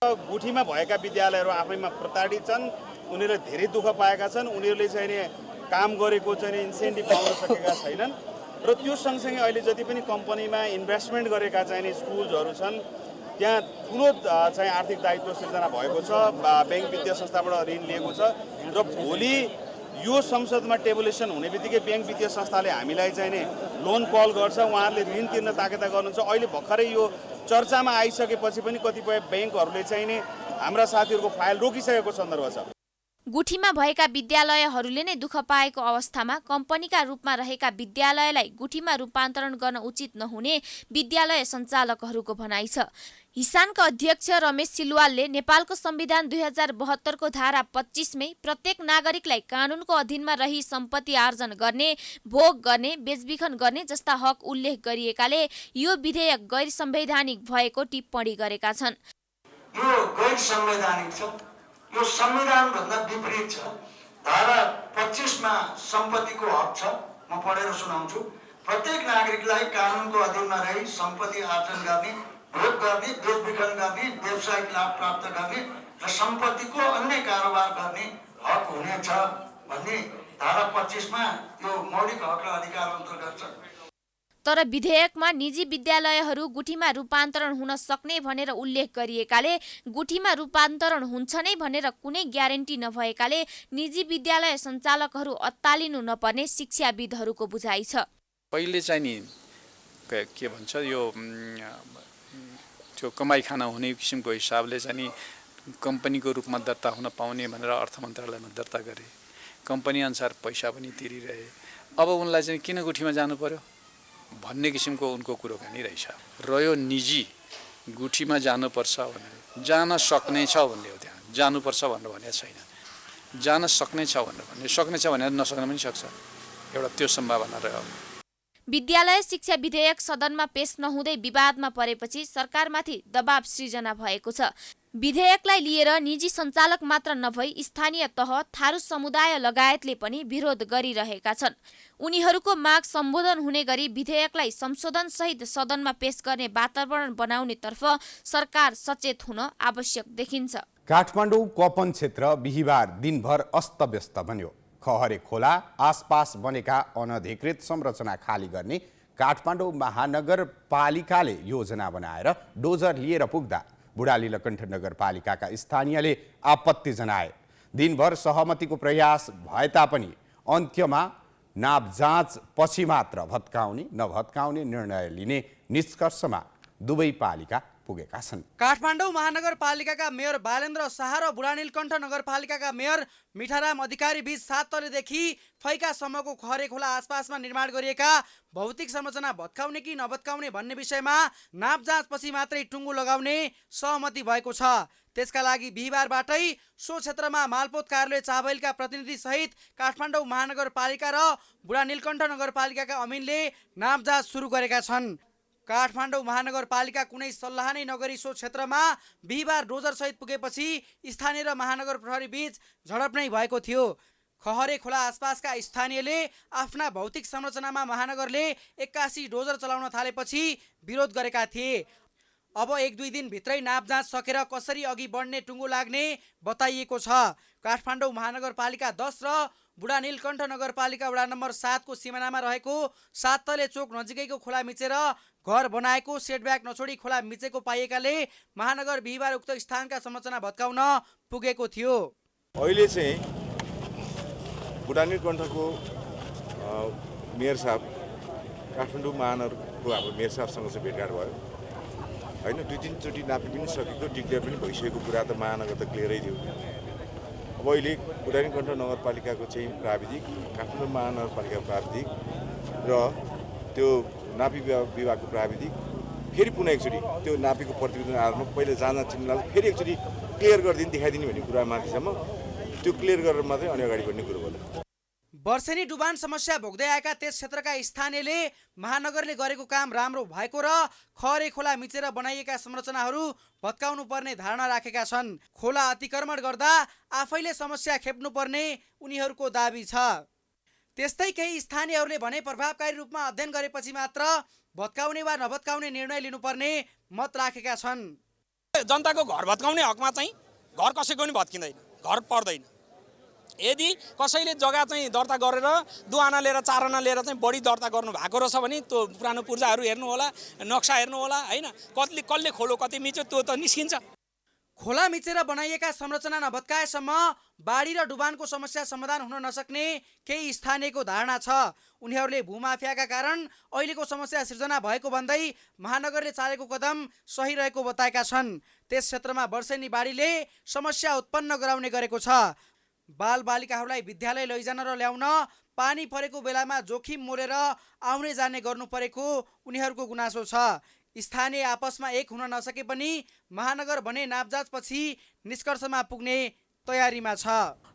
गुठीमा भएका विद्यालयहरू आफैमा प्रताडित छन्, उनीहरूले धेरै दुःख पाएका छन्, उनीहरूले चाहिँ काम गरेको चाहिँ इन्सेन्टिभ पाउन सकेका छैनन् र त्यो सँगसँगै अहिले जति पनि कम्पनीमा इन्भेस्टमेन्ट गरेका चाहिँ स्कुल्सहरू छन् त्यहाँ ठुलो चाहिँ आर्थिक दायित्व सिर्जना भएको छ, ब्याङ्क वित्तीय संस्थाबाट ऋण लिएको छ र भोलि यो संसदमा टेबुलेसन हुने बित्तिकै ब्याङ्क वित्तीय संस्थाले हामीलाई चाहिँ लोन कल गर्छ, उहाँहरूले ऋण तिर्न ताकेता गर्नुहुन्छ। अहिले भर्खरै यो चर्चामा आइसकेपछि पनि कतिपय ब्याङ्कहरूले चाहिँ हाम्रा साथीहरूको फाइल रोकिसकेको सन्दर्भ छ। गुठीमा भएका विद्यालयहरूले नै दुःख पाएको अवस्थामा कम्पनीका रूपमा रहेका विद्यालयलाई गुठीमा रूपान्तरण गर्न उचित नहुने विद्यालय सञ्चालकहरूको भनाइ छ। हिसानका अध्यक्ष रमेश सिलवालले नेपालको संविधान 2072 को धारा 25 मै प्रत्येक नागरिकलाई कानूनको अधीनमा रही सम्पत्ति आर्जन गर्ने, भोग गर्ने, बेचबिखन गर्ने जस्ता हक उल्लेख गरिएकाले यो विधेयक गैर संवैधानिक भएको टिप्पणी गरेका छन्। यो गैर संवैधानिक छ, यो संविधानभन्दा विपरीत छ। धारा 25 मा सम्पत्तिको हक छ, म पढेर सुनाउँछु। प्रत्येक नागरिकलाई कानुनको अधीनमा रही सम्पत्ति आर्जन गर्ने, भोग गर्ने, बेचबिखन गर्ने, व्यावसायिक लाभ प्राप्त गर्ने र सम्पत्तिको अन्य कारोबार गर्ने हक हुनेछ भन्ने धारा 25 मा यो मौलिक हक र अधिकार अन्तर्गत छ। तर विधेयकमा निजी विद्यालयहरू गुठीमा रूपान्तरण हुन सक्ने भनेर उल्लेख गरिएकाले गुठीमा रूपान्तरण हुन्छ नै भनेर कुनै ग्यारेन्टी नभएकाले निजी विद्यालय सञ्चालकहरू अत्तालिनु नपर्ने शिक्षाविदहरूको बुझाइ छ। पहिले चाहिँ नि के भन्छ यो त्यो कमाई खाना हुने किसिमको हिसाबले चाहिँ नि कम्पनीको रूपमा दर्ता हुन पाउने भनेर अर्थ मन्त्रालयमा दर्ता गरे। कम्पनी अनुसार पैसा पनि तिरिरहे। अब उनलाई चाहिँ किन गुठीमा जानु पर्यो भन्ने किसिमको उनको कुरोकानी रहेछ। र यो निजी गुठीमा जानुपर्छ भनेर जान सक्ने छ भन्ने हो, त्यहाँ जानुपर्छ भनेर भनेको छैन। जान सक्ने छ भनेर भन्ने, सक्ने छ भनेर नसक्न पनि सक्छ, एउटा त्यो सम्भावना रह्यो। विद्यालय शिक्षा विधेयक सदनमा पेश नहुँदै विवादमा परेपछि सरकारमाथि दबाव सृजना भएको छ। विधेयकलाई लिएर निजी सञ्चालक मात्र नभई स्थानीय तह, थारू समुदाय लगायतले पनि विरोध गरिरहेका छन्। उनीहरूको माग सम्बोधन हुने गरी विधेयकलाई संशोधन सहित सदनमा पेश गर्ने वातावरण बनाउनेतर्फ सरकार सचेत हुन आवश्यक देखिन्छ। काठमाडौँ कपन क्षेत्र बिहिबार दिनभर अस्तव्यस्त बन्यो। खहरे खोला आसपास बनेका अनधिकृत संरचना खाली गर्ने काठमाडौँ महानगरपालिकाले योजना बनाएर डोजर लिएर पुग्दा बुढाली लकण्ठ नगरपालिकाका स्थानीयले आपत्ति जनाए। दिनभर सहमतिको प्रयास भए तापनि अन्त्यमा नाप जाँच पछि मात्र भत्काउने नभत्काउने निर्णय लिने निष्कर्षमा दुवै पालिका पुगेका छन्। काठमाडौँ महानगरपालिकाका मेयर बालेन्द्र शाह र बुढानीलकण्ठ नगरपालिकाका मेयर मिठाराम अधिकारी बीच 7 तलेदेखि फैकासम्मको खहरे खोला आसपासमा निर्माण गरिएका भौतिक संरचना भत्काउने कि नभत्काउने भन्ने विषयमा नाप जाँच पछि मात्रै टुङ्गो लगाउने सहमति भएको छ। त्यसका लागि बिहिबारबाटै सो क्षेत्रमा मालपोत कार्यालय चाबैलका प्रतिनिधि सहित काठमाडौँ महानगरपालिका र बुढानीलकण्ठ नगरपालिकाका अमिनले नाप जाँच सुरु गरेका छन्। काठमाडौँ महानगरपालिका कुनै सल्लाह नै नगरी सो क्षेत्रमा बिहिबार डोजर सहित पुगेपछि स्थानीय र महानगर प्रहरी बीच झडप नै भएको थियो। खहरे खोला आसपासका स्थानीयले आफ्ना भौतिक संरचनामा महानगरले 81 डोजर चलाउन थालेपछि विरोध गरेका थिए। अब 1-2 दिनभित्रै नाप जाँच सकेर कसरी अघि बढ्ने टुङ्गो लाग्ने बताइएको छ। काठमाडौँ महानगरपालिका 10 र बुढानीलकण्ठ नगरपालिका वडा नम्बर 7 को सिमानामा रहेको 7 तले चोक नजिकैको खोला मिचेर घर बनाएको सेटब्याक नछोडी खोला मिचेको पाइएकाले महानगर बिहिबार उक्त स्थानका संरचना भत्काउन पुगेको थियो। अहिले चाहिँ बुढानीलकण्ठको मेयर साहब काठमाडौँ महानगरको हाम्रो मेयर साहबसँग चाहिँ भेटघाट भयो होइन। 2-3 चोटि नापी पनि सकेको, डिक्लेयर पनि भइसकेको कुरा त महानगर त क्लियरै थियो। अब अहिले बुढानीलकण्ठ नगरपालिकाको चाहिँ प्राविधिक, काठमाडौँ महानगरपालिकाको प्राविधिक र त्यो नापी विभागको प्राविधिक फेरि पुनः एकचोटि त्यो नापीको प्रतिवेदन आधारमा पहिला जाँच चिन्हलाई फेरि एकचोटि क्लियर गरिदिने देखाइदिने भन्ने कुरा माथिसम्म त्यो क्लियर गरेर मात्रै अनि अगाडि बढ्ने कुरो भयो। वर्षेनी डुबान समस्या भोग्दै आएका त्यस क्षेत्रका स्थानीयले महानगरले गरेको काम राम्रो भएको र खहरे खोला मिचेर बनाइएका संरचनाहरू भत्काउनु पर्ने धारणा राखेका छन्। खोला अतिक्रमण गर्दा आफैले समस्या खेप्नु पर्ने उनीहरूको दाबी छ। त्यस्तै केही स्थानीयहरूले भने प्रभावकारी रूपमा अध्ययन गरेपछि मात्र भत्काउने वा नभत्काउने निर्णय लिनुपर्ने मत राखेका छन्। जनताको घर भत्काउने हकमा चाहिँ घर कसैको पनि भत्किँदैन, घर पर्दैन। यदि कसैले जग्गा चाहिँ दर्ता गरेर 2 आना लिएर 4 आना लिएर चाहिँ बढी दर्ता गर्नु भएको रहेछ भने त्यो पुरानो पूर्जाहरू हेर्नु होला, नक्सा हेर्नु होला होइन, कसले खोलो कति मिच्यो त्यो त निस्किन्छ। खोला मिचेर बनाइएका संरचना नभत्काएसम्म बाढी र डुबानको समस्या समाधान हुन नसक्ने केही स्थानीयको धारणा छ। उनीहरूले भूमाफियाका कारण अहिलेको समस्या सिर्जना भएको भन्दै महानगरले चालेको कदम सही रहेको बताएका छन्। त्यस क्षेत्रमा वर्षेनी बाढीले समस्या उत्पन्न गराउने गरेको छ। बालबालिकाहरूलाई विद्यालय लैजान र ल्याउन पानी परेको बेलामा जोखिम मोलेर आउने जाने गर्नु परेको उनीहरूको गुनासो छ। स्थानीय आपसमा एक हुन नसके पनि महानगर भने नापजाँचपछि निष्कर्षमा पुग्ने तयारीमा छ।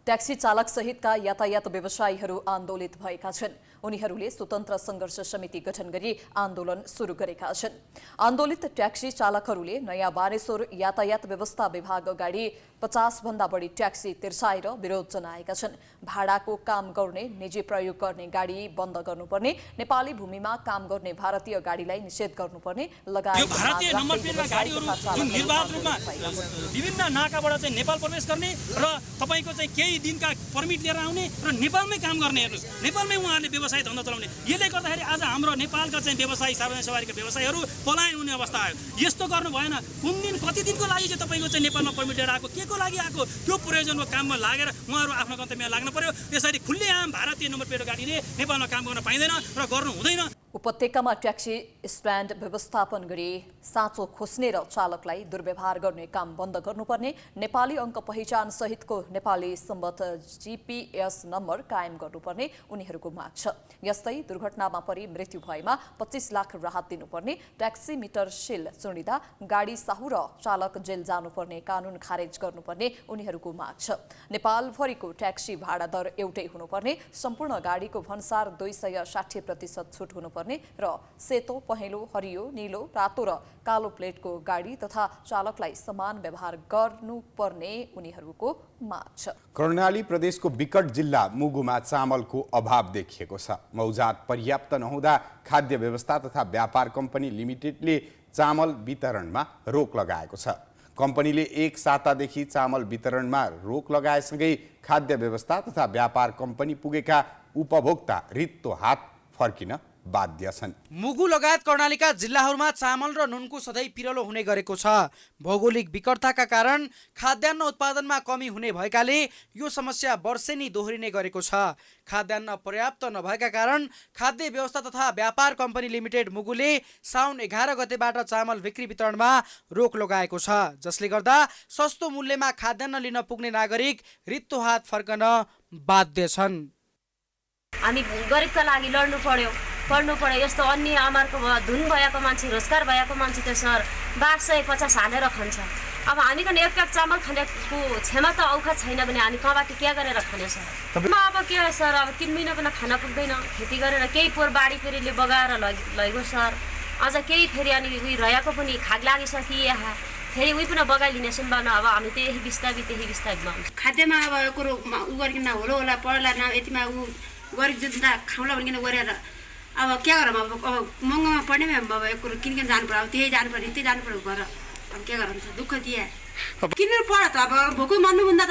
ट्याक्सी चालक सहितका यातायात व्यवसायीहरू आन्दोलित भएका छन्। उनीहरूले स्वतन्त्र सङ्घर्ष समिति गठन गरी आन्दोलन सुरु गरेका छन्। आन्दोलित ट्याक्सी चालकहरूले नयाँ बानेश्वर यातायात व्यवस्था विभाग अगाडि 50 भन्दा बढी ट्याक्सी तिर्साएर विरोध जनाएका छन्। भाडाको काम गर्ने निजी प्रयोग गर्ने गाडी बन्द गर्नुपर्ने, नेपाली भूमिमा काम गर्ने भारतीय गाडीलाई निषेध गर्नुपर्ने लगायत भारतीय नम्बर प्लेटका गाडीहरू जुन निर्बाध रूपमा विभिन्न नाकाबाट चाहिँ नेपाल प्रवेश गर्ने र तपाईको चाहिँ केही दिनका पर्मिट लिएर आउने र नेपालमै काम गर्ने, हेर्नुस् नेपालमै उहाँहरूले व्यवसाय धन्दा चलाउने। यसले गर्दाखेरि आज हाम्रो नेपालका चाहिँ व्यवसायी सार्वजनिक सवारीका व्यवसायीहरू पलायन हुने अवस्था आयो। यस्तो गर्नु भएन। कुन दिन कति दिनको लागि चाहिँ तपाईको चाहिँ नेपालमा पर्मिट लिएर आएको, के को लागि आएको, त्यो प्रयोजनको काममा लागेर उहाँहरू आफ्नो गन्तव्यमा लाग्नु पर्यो। त्यसरी खुल्लेआम भारतीय नम्बर प्लेटको गाडीले नेपालमा काम गर्न पाइँदैन र गर्नु हुँदैन। उपत्यकामा ट्याक्सी स्ट्यान्ड व्यवस्थापन गरी साँचो खोस्ने र चालकलाई दुर्व्यवहार गर्ने काम बन्द गर्नुपर्ने, नेपाली अङ्क पहिचान सहितको नेपाली सम्बद्ध GPS नम्बर कायम गर्नुपर्ने उनीहरूको माग छ। यस्तै दुर्घटनामा परि मृत्यु भएमा 25 लाख राहत दिनुपर्ने, ट्याक्सी मिटर सिल चुनिँदा गाडी साहु र चालक जेल जानुपर्ने कानुन खारेज गर्नुपर्ने उनीहरूको माग छ। नेपालभरिको ट्याक्सी भाडा दर एउटै हुनुपर्ने, सम्पूर्ण गाडीको भन्सार 260% छुट हुनुपर्ने र सेतो, पहेँलो, हरियो, नीलो, रातो र कालो प्लेटको गाडी तथा चालकलाई समान व्यवहार गर्नुपर्ने उनीहरूको माग छ। कर्णाली प्रदेशको विकट जिल्ला मुगुमा चामलको अभाव देखिएको छ। मौजात पर्याप्त नहुँदा खाद्य व्यवस्था तथा व्यापार कम्पनी लिमिटेडले चामल वितरणमा रोक लगाएको छ। कम्पनीले एक सातादेखि चामल वितरणमा रोक लगाएसँगै खाद्य व्यवस्था तथा व्यापार कम्पनी पुगेका उपभोक्ता रित्तो हात फर्किन बाध्य छन्। मुगु लगायत कर्णालीका जिल्लाहरूमा चामल र नुनको सधैँ पिरलो हुने गरेको छ। भौगोलिक विकटताका कारण खाद्यान्न उत्पादनमा कमी हुने भएकाले यो समस्या वर्षेनी दोहोरिने गरेको छ। खाद्यान्न पर्याप्त नभएका कारण खाद्य व्यवस्था तथा व्यापार कम्पनी लिमिटेड मुगुले साउन 11 गतेबाट चामल बिक्री वितरणमा रोक लगाएको छ, जसले गर्दा सस्तो मूल्यमा खाद्यान्न लिन पुग्ने नागरिक रित्तो हात फर्कन बाध्य छन्। हामी गरिबका लागि लड्नु पर्यो। यस्तो अन्य अमारको धुन भएको मान्छे, रोजगार भएको मान्छे त सर 1250 हालेर खान्छ। अब हामीकन एक प्याक चामल खानेको क्षमता औखा छैन भने हामी कहाँबाट के गरेर खाने सर? अब के सर, अब 3 महिना पनि खान पुग्दैन। खेती गरेर केही पोहोर बाढी पेरीले बगाएर लैगयो सर। अझ केही फेरि अनि उही रहेको पनि खाग लागिसकिए फेरि उही पनि बगाइलिने सम्भावना। अब हामी त्यही बिस्तारै खाद्यमा अब कुरो उ गरिकन होला पढला न यतिमा उ गरिब जनता खाउला भनिकन गरेर अब के गरौँ? अब महँगोमा पढ्ने अब एक कुरो किनकन जानु पर्यो। अब त्यही जानु पर्यो घर। अब के गरौँ त, दुःख दिए किन्नु पर्यो त। अब भोकै मर्नुभन्दा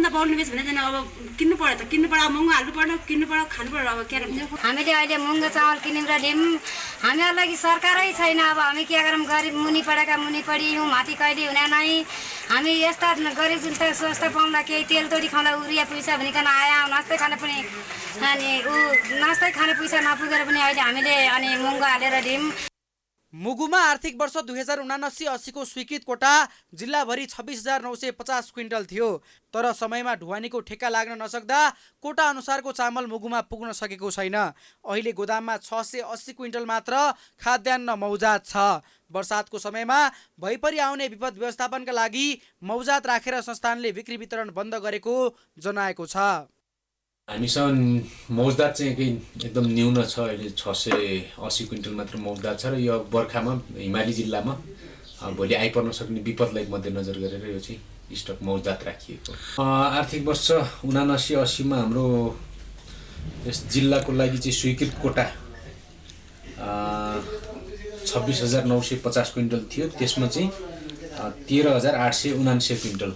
पाउनु बेस भने चाहिँ अब किन्नु पर्यो त। किन्नु पर्यो, महँगो हाल्नु पर्यो, किन्नु पर्यो, खानु पर्यो। अब के गरौँ? हामीले अहिले महँगो चामल किन्यौँ र ल्याउँ। हामीहरूको लागि सरकारै छैन। अब हामी के गरौँ? गरिब मुनि पढी हिउँ माथि कहिले हुने नै। हामी यस्ता गरिब जनता स्वस्थ पाउँदा केही तेल तोडी खाउँदा उरिया पैसा भनिकन आयो। नास्ता खाने पनि अनि नास्ता खाने पैसा नपुगेर पनि अहिले हामीले अनि महँगो हालेर ल्याउँ। मुगुमा आर्थिक वर्ष 2079-80 को स्वीकृत कोटा जिल्लाभरि 26,950 क्विन्टल थियो। तर समयमा ढुवानीको ठेक्का लाग्न नसक्दा कोटा अनुसारको चामल मुगुमा पुग्न सकेको छैन। अहिले गोदाममा 680 क्विन्टल मात्र खाद्यान्न मौजात छ। वर्षातको समयमा भइपरि आउने विपद व्यवस्थापनका लागि मौजात राखेर संस्थानले बिक्री वितरण बन्द गरेको जनाएको छ। हामीसँग मौजदात चाहिँ एकदम न्यून छ। अहिले 680 क्विन्टल मात्र मौजदात छ र यो बर्खामा हिमाली जिल्लामा भोलि आइपर्न सक्ने विपदलाई मध्यनजर गरेर यो चाहिँ स्टक मौजदात राखिएको। आर्थिक वर्ष 79-80 मा हाम्रो यस जिल्लाको लागि चाहिँ स्वीकृत कोटा 26,950 क्विन्टल थियो। त्यसमा चाहिँ 13,879 क्विन्टल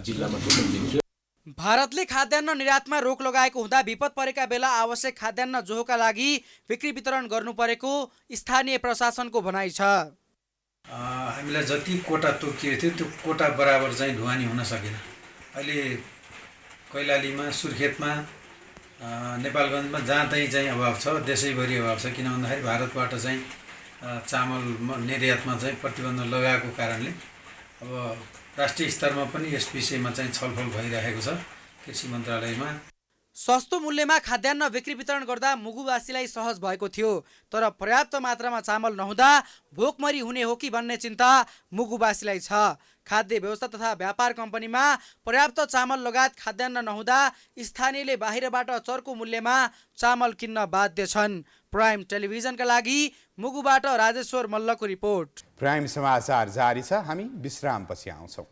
जिल्लामा टोटल बिक्री। भारतले खाद्यान्न निर्यातमा रोक लगाएको हुँदा विपद परेका बेला आवश्यक खाद्यान्न जोहोका लागि बिक्री वितरण गर्नु परेको स्थानीय प्रशासनको भनाइ छ। हामीलाई जति कोटा तोकिएको थियो त्यो कोटा बराबर चाहिँ ढुवानी हुन सकेन। अहिले कैलालीमा, सुर्खेतमा, नेपालगञ्जमा जहाँ चाहिँ अभाव छ, देशैभरि अभाव छ। किन भन्दाखेरि भारतबाट चाहिँ चामल निर्यातमा चाहिँ प्रतिबन्ध लगाएको कारणले अब राष्ट्रिय स्तरमा पनि यस विषयमा चाहिँ छलफल भइरहेको छ। कृषि मन्त्रालयमा। सस्तो मूल्यमा खाद्यान्न बिक्री वितरण गर्दा मुगुवासीलाई सहज भएको थियो, तर पर्याप्त मात्रामा चामल नहुँदा भोकमरी हुने हो कि भन्ने चिन्ता मुगुवासीलाई छ। खाद्य व्यवस्था तथा व्यापार कम्पनीमा पर्याप्त चामल लगायत खाद्यान्न नहुँदा स्थानीयले बाहिरबाट चर्को मूल्यमा चामल किन्न बाध्य छन्। प्राइम टेलिभिजनका लागि मुगुबाट राजेश्वर मल्लको रिपोर्ट। प्राइम समाचार जारी छ, हामी विश्रामपछि आउँछौँ।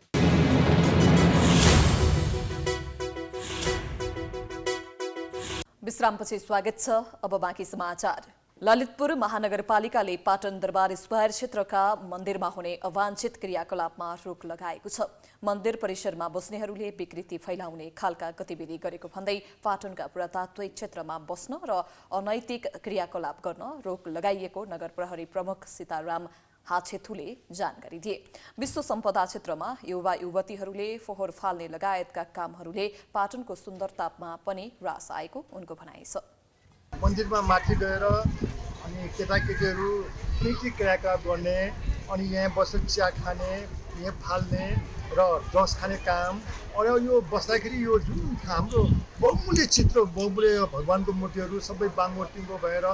विश्रामपछि स्वागत छ। अब बाँकी समाचार। ललितपुर महानगरपालिकाले पाटन दरबार स्क्वायर क्षेत्रका मन्दिरमा हुने अवांछित क्रियाकलापमा रोक लगाएको छ। मन्दिर परिसरमा बस्नेहरूले विकृति फैलाउने खालका गतिविधि गरेको भन्दै पाटनका पुरातात्विक क्षेत्रमा बस्न र अनैतिक क्रियाकलाप गर्न रोक लगाइएको नगर प्रहरी प्रमुख सीताराम हाछेथुले जानकारी दिए। विश्व सम्पदा क्षेत्रमा युवा युवतीहरूले फोहोर फाल्ने लगायतका कामहरूले पाटनको सुन्दरतामा पनि ह्रास आएको उनको भनाइ छ। मन्दिरमा माथि गएर अनि केटाकेटीहरू के क्रियाकलाप गर्ने अनि यहाँ बसेर चिया खाने, यहाँ फाल्ने र ड्रग्स खाने काम। र यो बस्दाखेरि यो जुन हाम्रो बहुमूल्य चित्र, बहुमूल्य भगवान्को मूर्तिहरू सबै बाङ्गो टिङ्गो भएर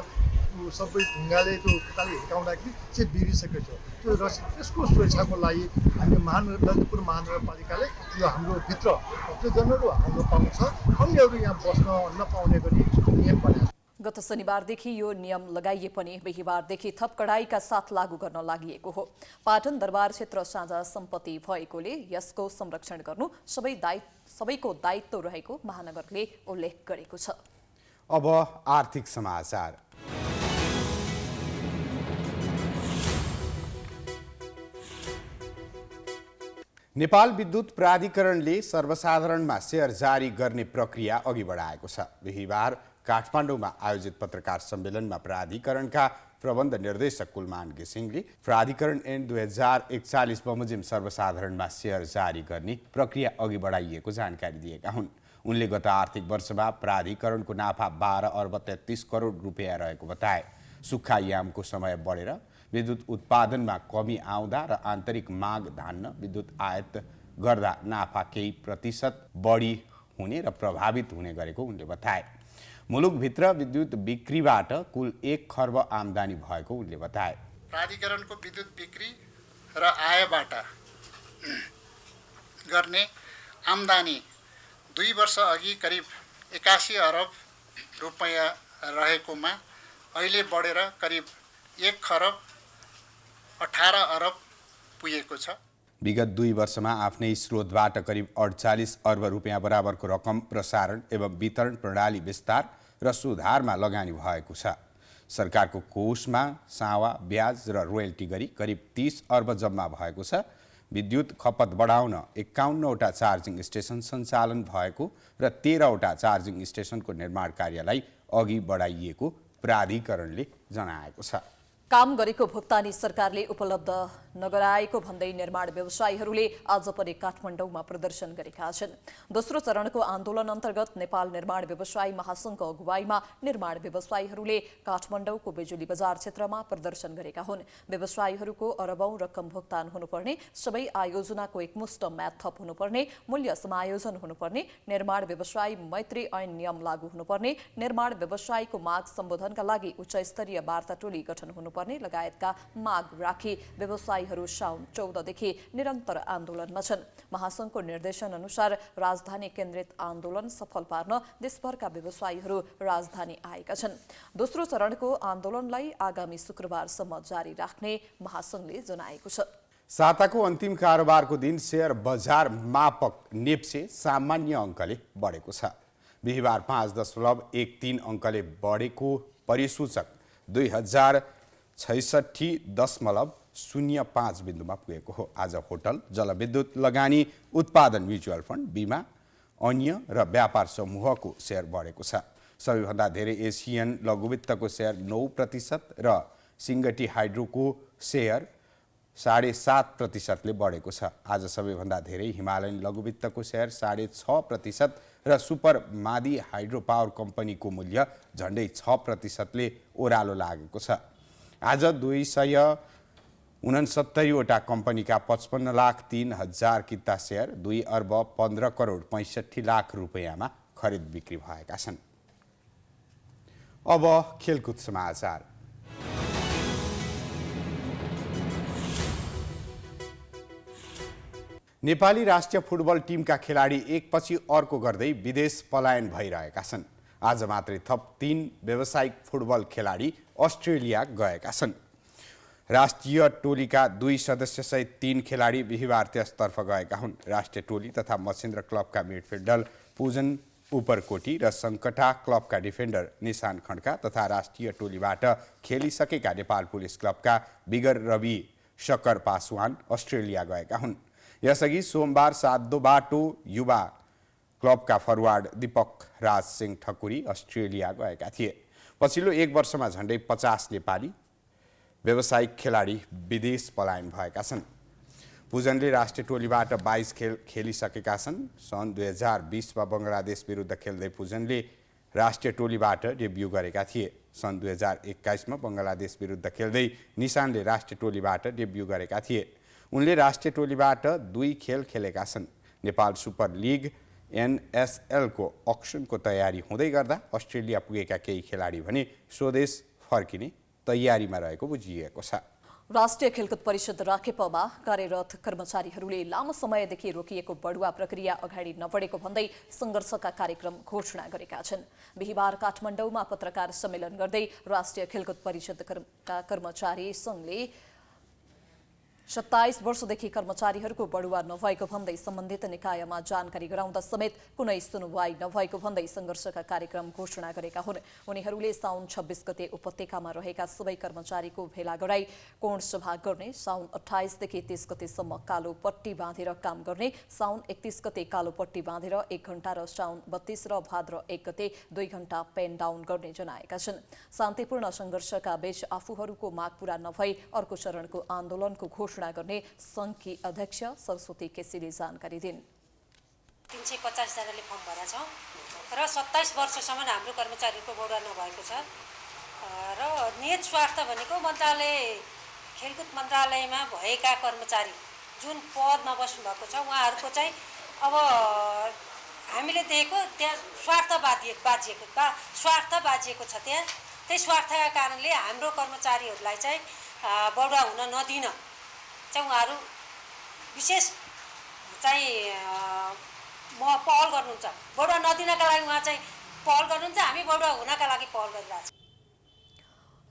सबै ढुङ्गाले त्यो खुट्टाले हिर्काउँदाखेरि चाहिँ बिग्रिसकेको छ। त्यो त्यसको सुरक्षाको लागि हामी ललितपुर महानगरपालिकाले यो हाम्रो भित्र भक्तजनहरू हाल्नु पाउँछ, अन्यहरू यहाँ बस्न नपाउने गरी नियम बनाएको छ। गत शनिबारदेखि यो नियम लगाइए पनि बिहीबारदेखि थप कडाइका साथ लागू गर्न लागि हो। पाटन दरबार क्षेत्र साझा सम्पत्ति भएकोले यसको संरक्षण गर्नु सबैको दायित्व रहेको महानगरले उल्लेख गरेको छ। अब आर्थिक समाचार। नेपाल विद्युत प्राधिकरणले सर्वसाधारणमा शेयर जारी गर्ने प्रक्रिया अघि बढाएको छ। बिहीबार काठमाडौँमा आयोजित पत्रकार सम्मेलनमा प्राधिकरणका प्रबन्ध निर्देशक कुलमान घिसिङले प्राधिकरण ऐन 2041 बमोजिम सर्वसाधारणमा शेयर जारी गर्ने प्रक्रिया अघि बढाइएको जानकारी दिएका हुन्। उनले गत आर्थिक वर्षमा प्राधिकरणको नाफा 12 अर्ब 33 करोड रुपियाँ रहेको बताए। सुक्खा यामको समय बढेर विद्युत उत्पादनमा कमी आउँदा र आन्तरिक माग धान्न विद्युत आयात गर्दा नाफा केही प्रतिशत बढी हुने र प्रभावित हुने गरेको उनले बताए। मुलुकभित्र विद्युत बिक्रीबाट कुल 1 खर्ब आम्दानी भएको उनले बताए। प्राधिकरणको विद्युत बिक्री र आयबाट गर्ने आम्दानी 2 वर्ष अघि करिब 81 अरब रुपैयाँ रहेकोमा अहिले बढेर करिब 1 खरब 18 अरब पुगेको छ। विगत 2 वर्षमा आफ्नै स्रोतबाट करिब 48 अर्ब रुपियाँ बराबरको रकम प्रसारण एवं वितरण प्रणाली विस्तार र सुधारमा लगानी भएको छ। सरकारको कोषमा सावा, ब्याज र रोयल्टी गरी करिब 30 अर्ब जम्मा भएको छ। विद्युत खपत बढाउन 51वटा चार्जिङ स्टेसन सञ्चालन भएको र 13वटा चार्जिङ स्टेसनको निर्माण कार्यलाई अघि बढाइएको प्राधिकरणले जनाएको छ। काम गरेको भुक्तानी सरकारले उपलब्ध नगराएको भन्दै निर्माण व्यवसायीहरूले आज पनि काठमाडौँमा प्रदर्शन गरेका छन्। दोस्रो चरणको आन्दोलन अन्तर्गत नेपाल निर्माण व्यवसायी महासंघको अगुवाईमा निर्माण व्यवसायीहरूले काठमाडौँको बिजुली बजार क्षेत्रमा प्रदर्शन गरेका हुन्। व्यवसायीहरूको अरबौं रकम भुक्तान हुनुपर्ने, सबै आयोजनाको एकमुष्ट म्याद थप हुनुपर्ने, मूल्य समायोजन हुनुपर्ने, निर्माण व्यवसायी मैत्री ऐन नियम लागू हुनुपर्ने, निर्माण व्यवसायीको माग सम्बोधनका लागि उच्चस्तरीय वार्ता टोली गठन हुनुपर्ने लगायतका माग राखी व्यवसायीहरू साउन 14 देखि निरन्तर आन्दोलनमा छन्। महासंघको निर्देशन अनुसार राजधानी केन्द्रित आन्दोलन सफल पार्न देशभरका व्यवसायीहरू राजधानी आएका छन्। दोस्रो चरणको आन्दोलनलाई आगामी शुक्रबारसम्म जारी राख्ने महासंघले जनाएको छ। साताको अन्तिम कारोबारको दिन शेयर बजार मापक नेप्से सामान्य अङ्कले बढेको छ। बिहीबार 5.13 अङ्कले बढेको परिसूचक 2066.05 बिन्दुमा पुगेको हो। आज होटल, जलविद्युत लगानी, उत्पादन, म्युचुअल फन्ड, बिमा, अन्य र व्यापार समूहको शेयर बढेको छ। सबैभन्दा धेरै एसियन लघुवित्तको शेयर 9% र सिङ्गटी हाइड्रोको शेयर 7.5%ले बढेको छ। आज सबैभन्दा धेरै हिमालयन लघुवित्तको शेयर 6.5% र सुपर मादी हाइड्रो पावर कम्पनीको मूल्य झन्डै 6%ले ओह्रालो लागेको छ। आज 200 69वटा कम्पनीका 55,03,000 किता सेयर 2 अर्ब 15 करोड 65 लाख रुपियाँमा खरिद बिक्री भएका छन्। अब खेलकुद समाचार। नेपाली राष्ट्रिय फुटबल टिमका खेलाडी एकपछि अर्को गर्दै विदेश पलायन भइरहेका छन्। आज मात्रै थप 3 व्यावसायिक फुटबल खेलाडी अस्ट्रेलिया गएका छन्। राष्ट्रिय टोलीका 2 सदस्यसहित 3 खेलाडी बिहिबार त्यसतर्फ गएका हुन्। राष्ट्रिय टोली तथा मच्छिन्द्र क्लबका मिडफिल्डर पूजन उपरकोटी र सङ्कटा क्लबका डिफेन्डर निशान खड्का तथा राष्ट्रिय टोलीबाट खेलिसकेका नेपाल पुलिस क्लबका बिगर रवि शकर पासवान अस्ट्रेलिया गएका हुन्। यसअघि सोमबार सातो बाटो युवा क्लबका फरवार्ड दीपक राज सिंह ठकुरी अस्ट्रेलिया गएका थिए। पछिल्लो 1 वर्षमा झण्डै 50 नेपाली व्यावसायिक खेलाडी विदेश पलायन भएका छन्। पूजनले राष्ट्रिय टोलीबाट 22 खेल खेलिसकेका छन्। सन् 2020मा बङ्गलादेश विरुद्ध खेल्दै पूजनले राष्ट्रिय टोलीबाट डेब्यू गरेका थिए। सन् 2021मा बङ्गलादेश विरुद्ध खेल्दै निशानले राष्ट्रिय टोलीबाट डेब्यू गरेका थिए। उनले राष्ट्रिय टोलीबाट 2 खेल खेलेका छन्। नेपाल सुपर लिग NSL को अक्सनको तयारी हुँदै गर्दा अस्ट्रेलिया पुगेका केही खेलाडी भने स्वदेश फर्किने तयारीमा रहेको बुझिएको छ। राष्ट्रिय खेलकुद परिषद राखेपमा कार्यरत कर्मचारीहरूले लामो समयदेखि रोकिएको बढुवा प्रक्रिया अगाडि नबढेको भन्दै सङ्घर्षका कार्यक्रम घोषणा गरेका छन्। बिहिबार काठमाडौँमा पत्रकार सम्मेलन गर्दै राष्ट्रिय खेलकुद परिषदका कर्मचारी सङ्घले 27 वर्षदेखि कर्मचारीहरूको बढुवा नभएको भन्दै सम्बन्धित निकायमा जानकारी गराउँदा समेत कुनै सुनवाई नभएको भन्दै सङ्घर्षका कार्यक्रम घोषणा गरेका हुन्। उनीहरूले साउन 26 गते उपत्यकामा रहेका सबै कर्मचारीको भेला गराई कोण सभा गर्ने, साउन 28 देखि 30 गतेसम्म कालो पट्टी बाँधेर काम गर्ने, साउन 31 गते कालो पट्टी बाँधेर 1 घण्टा र साउन 32 र भाद्र 1 गते 2 घण्टा पेन डाउन गर्ने जनाएका छन्। शान्तिपूर्ण सङ्घर्षका बीच आफूहरूको माग पूरा नभई अर्को चरणको आन्दोलनको घोषणा गर्ने संघकी अध्यक्ष सरस्वती केसीले जानकारी दिन्। 350 जनाले फर्म भरा छौं र 27 वर्षसम्म हाम्रो कर्मचारीको बढुवा नभएको छ र नियत स्वार्थ भनेको मन्त्रालय खेलकुद मन्त्रालयमा भएका कर्मचारी जुन पदमा बस्नु भएको छ उहाँहरूको चाहिँ अब हामीले देखेको त्यहाँ स्वार्थ बाजिएको छ। त्यही स्वार्थका कारणले हाम्रो कर्मचारीहरूलाई चाहिँ बढुवा हुन नदिन चाहिँ उहाँहरू विशेष चाहिँ पहल गर्नुहुन्छ। बढुवा नदिनका लागि उहाँ चाहिँ पहल गर्नुहुन्छ, हामी बढुवा हुनका लागि पहल गरिरहेछौँ।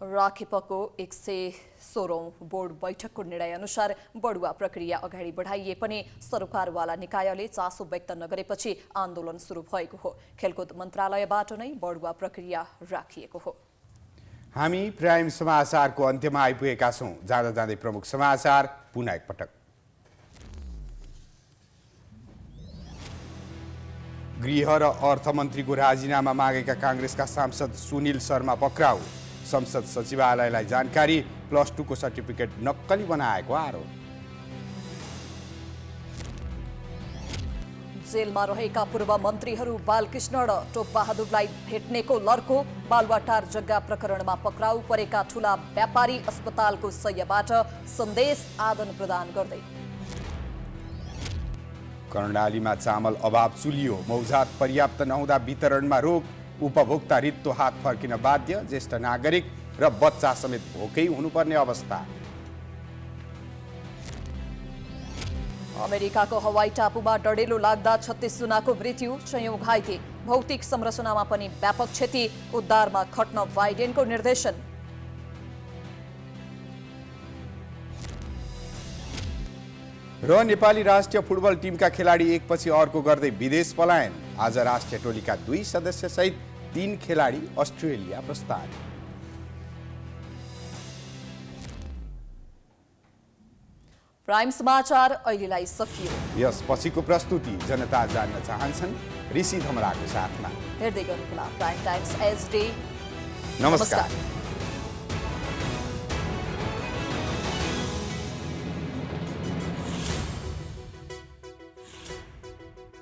राखेपको 116औं बोर्ड बैठकको निर्णय अनुसार बढुवा प्रक्रिया अगाडि बढाइए पनि सरकारवाला निकायले चासो व्यक्त नगरेपछि आन्दोलन सुरु भएको हो। खेलकुद मन्त्रालयबाट नै बढुवा प्रक्रिया राखिएको हो। हामी प्राइम समाचारको अन्त्यमा आइपुगेका छौं। जाँदा जाँदै प्रमुख समाचार पुनः एकपटक। गृह र अर्थमन्त्रीको राजीनामा मागेका कांग्रेसका सांसद सुनिल शर्मा पक्राउ। संसद सचिवालयलाई जानकारी, +2 को सर्टिफिकेट नक्कली बनाएको आरोप। जेलमा रहेका पूर्व मन्त्रीहरू बालकृष्ण र टोपबहादुरलाई भेट्नेको लर्को। बालुवाटार जग्गा प्रकरणमा पक्राउ परेका ठूला व्यापारी अस्पतालको शय्याबाट सन्देश आदान प्रदान गर्दै। कर्णालीमा चामल अभाव चुलियो। मौजात पर्याप्त नहुँदा वितरणमा रोक। उपभोक्ता रित्तो हात फर्किन बाध्य। ज्येष्ठ नागरिक र बच्चा समेत भोकै हुनुपर्ने अवस्था। अमेरिकाको हवाई टापुमा डढेलो लाग्दा 36 जनाको मृत्यु, 6औं घाइते। भौतिक संरचनामा पनि व्यापक क्षति। उद्धारमा खट्न बाइडेनको निर्देशन। र नेपाली राष्ट्रिय फुटबल टिमका खेलाडी एकपछि अर्को गर्दै विदेश पलायन। आज राष्ट्रिय टोलीका 2 सदस्य सहित 3 खेलाडी अस्ट्रेलिया प्रस्थान। प्राइम समाचार अहिलेलाई सकियो। यसपछिको प्रस्तुति जनता जान्न चाहन्छन् ऋषि धमलाको साथमा। हेर्दै गर्नुहोला प्राइम टाइम्स HD। नमस्कार।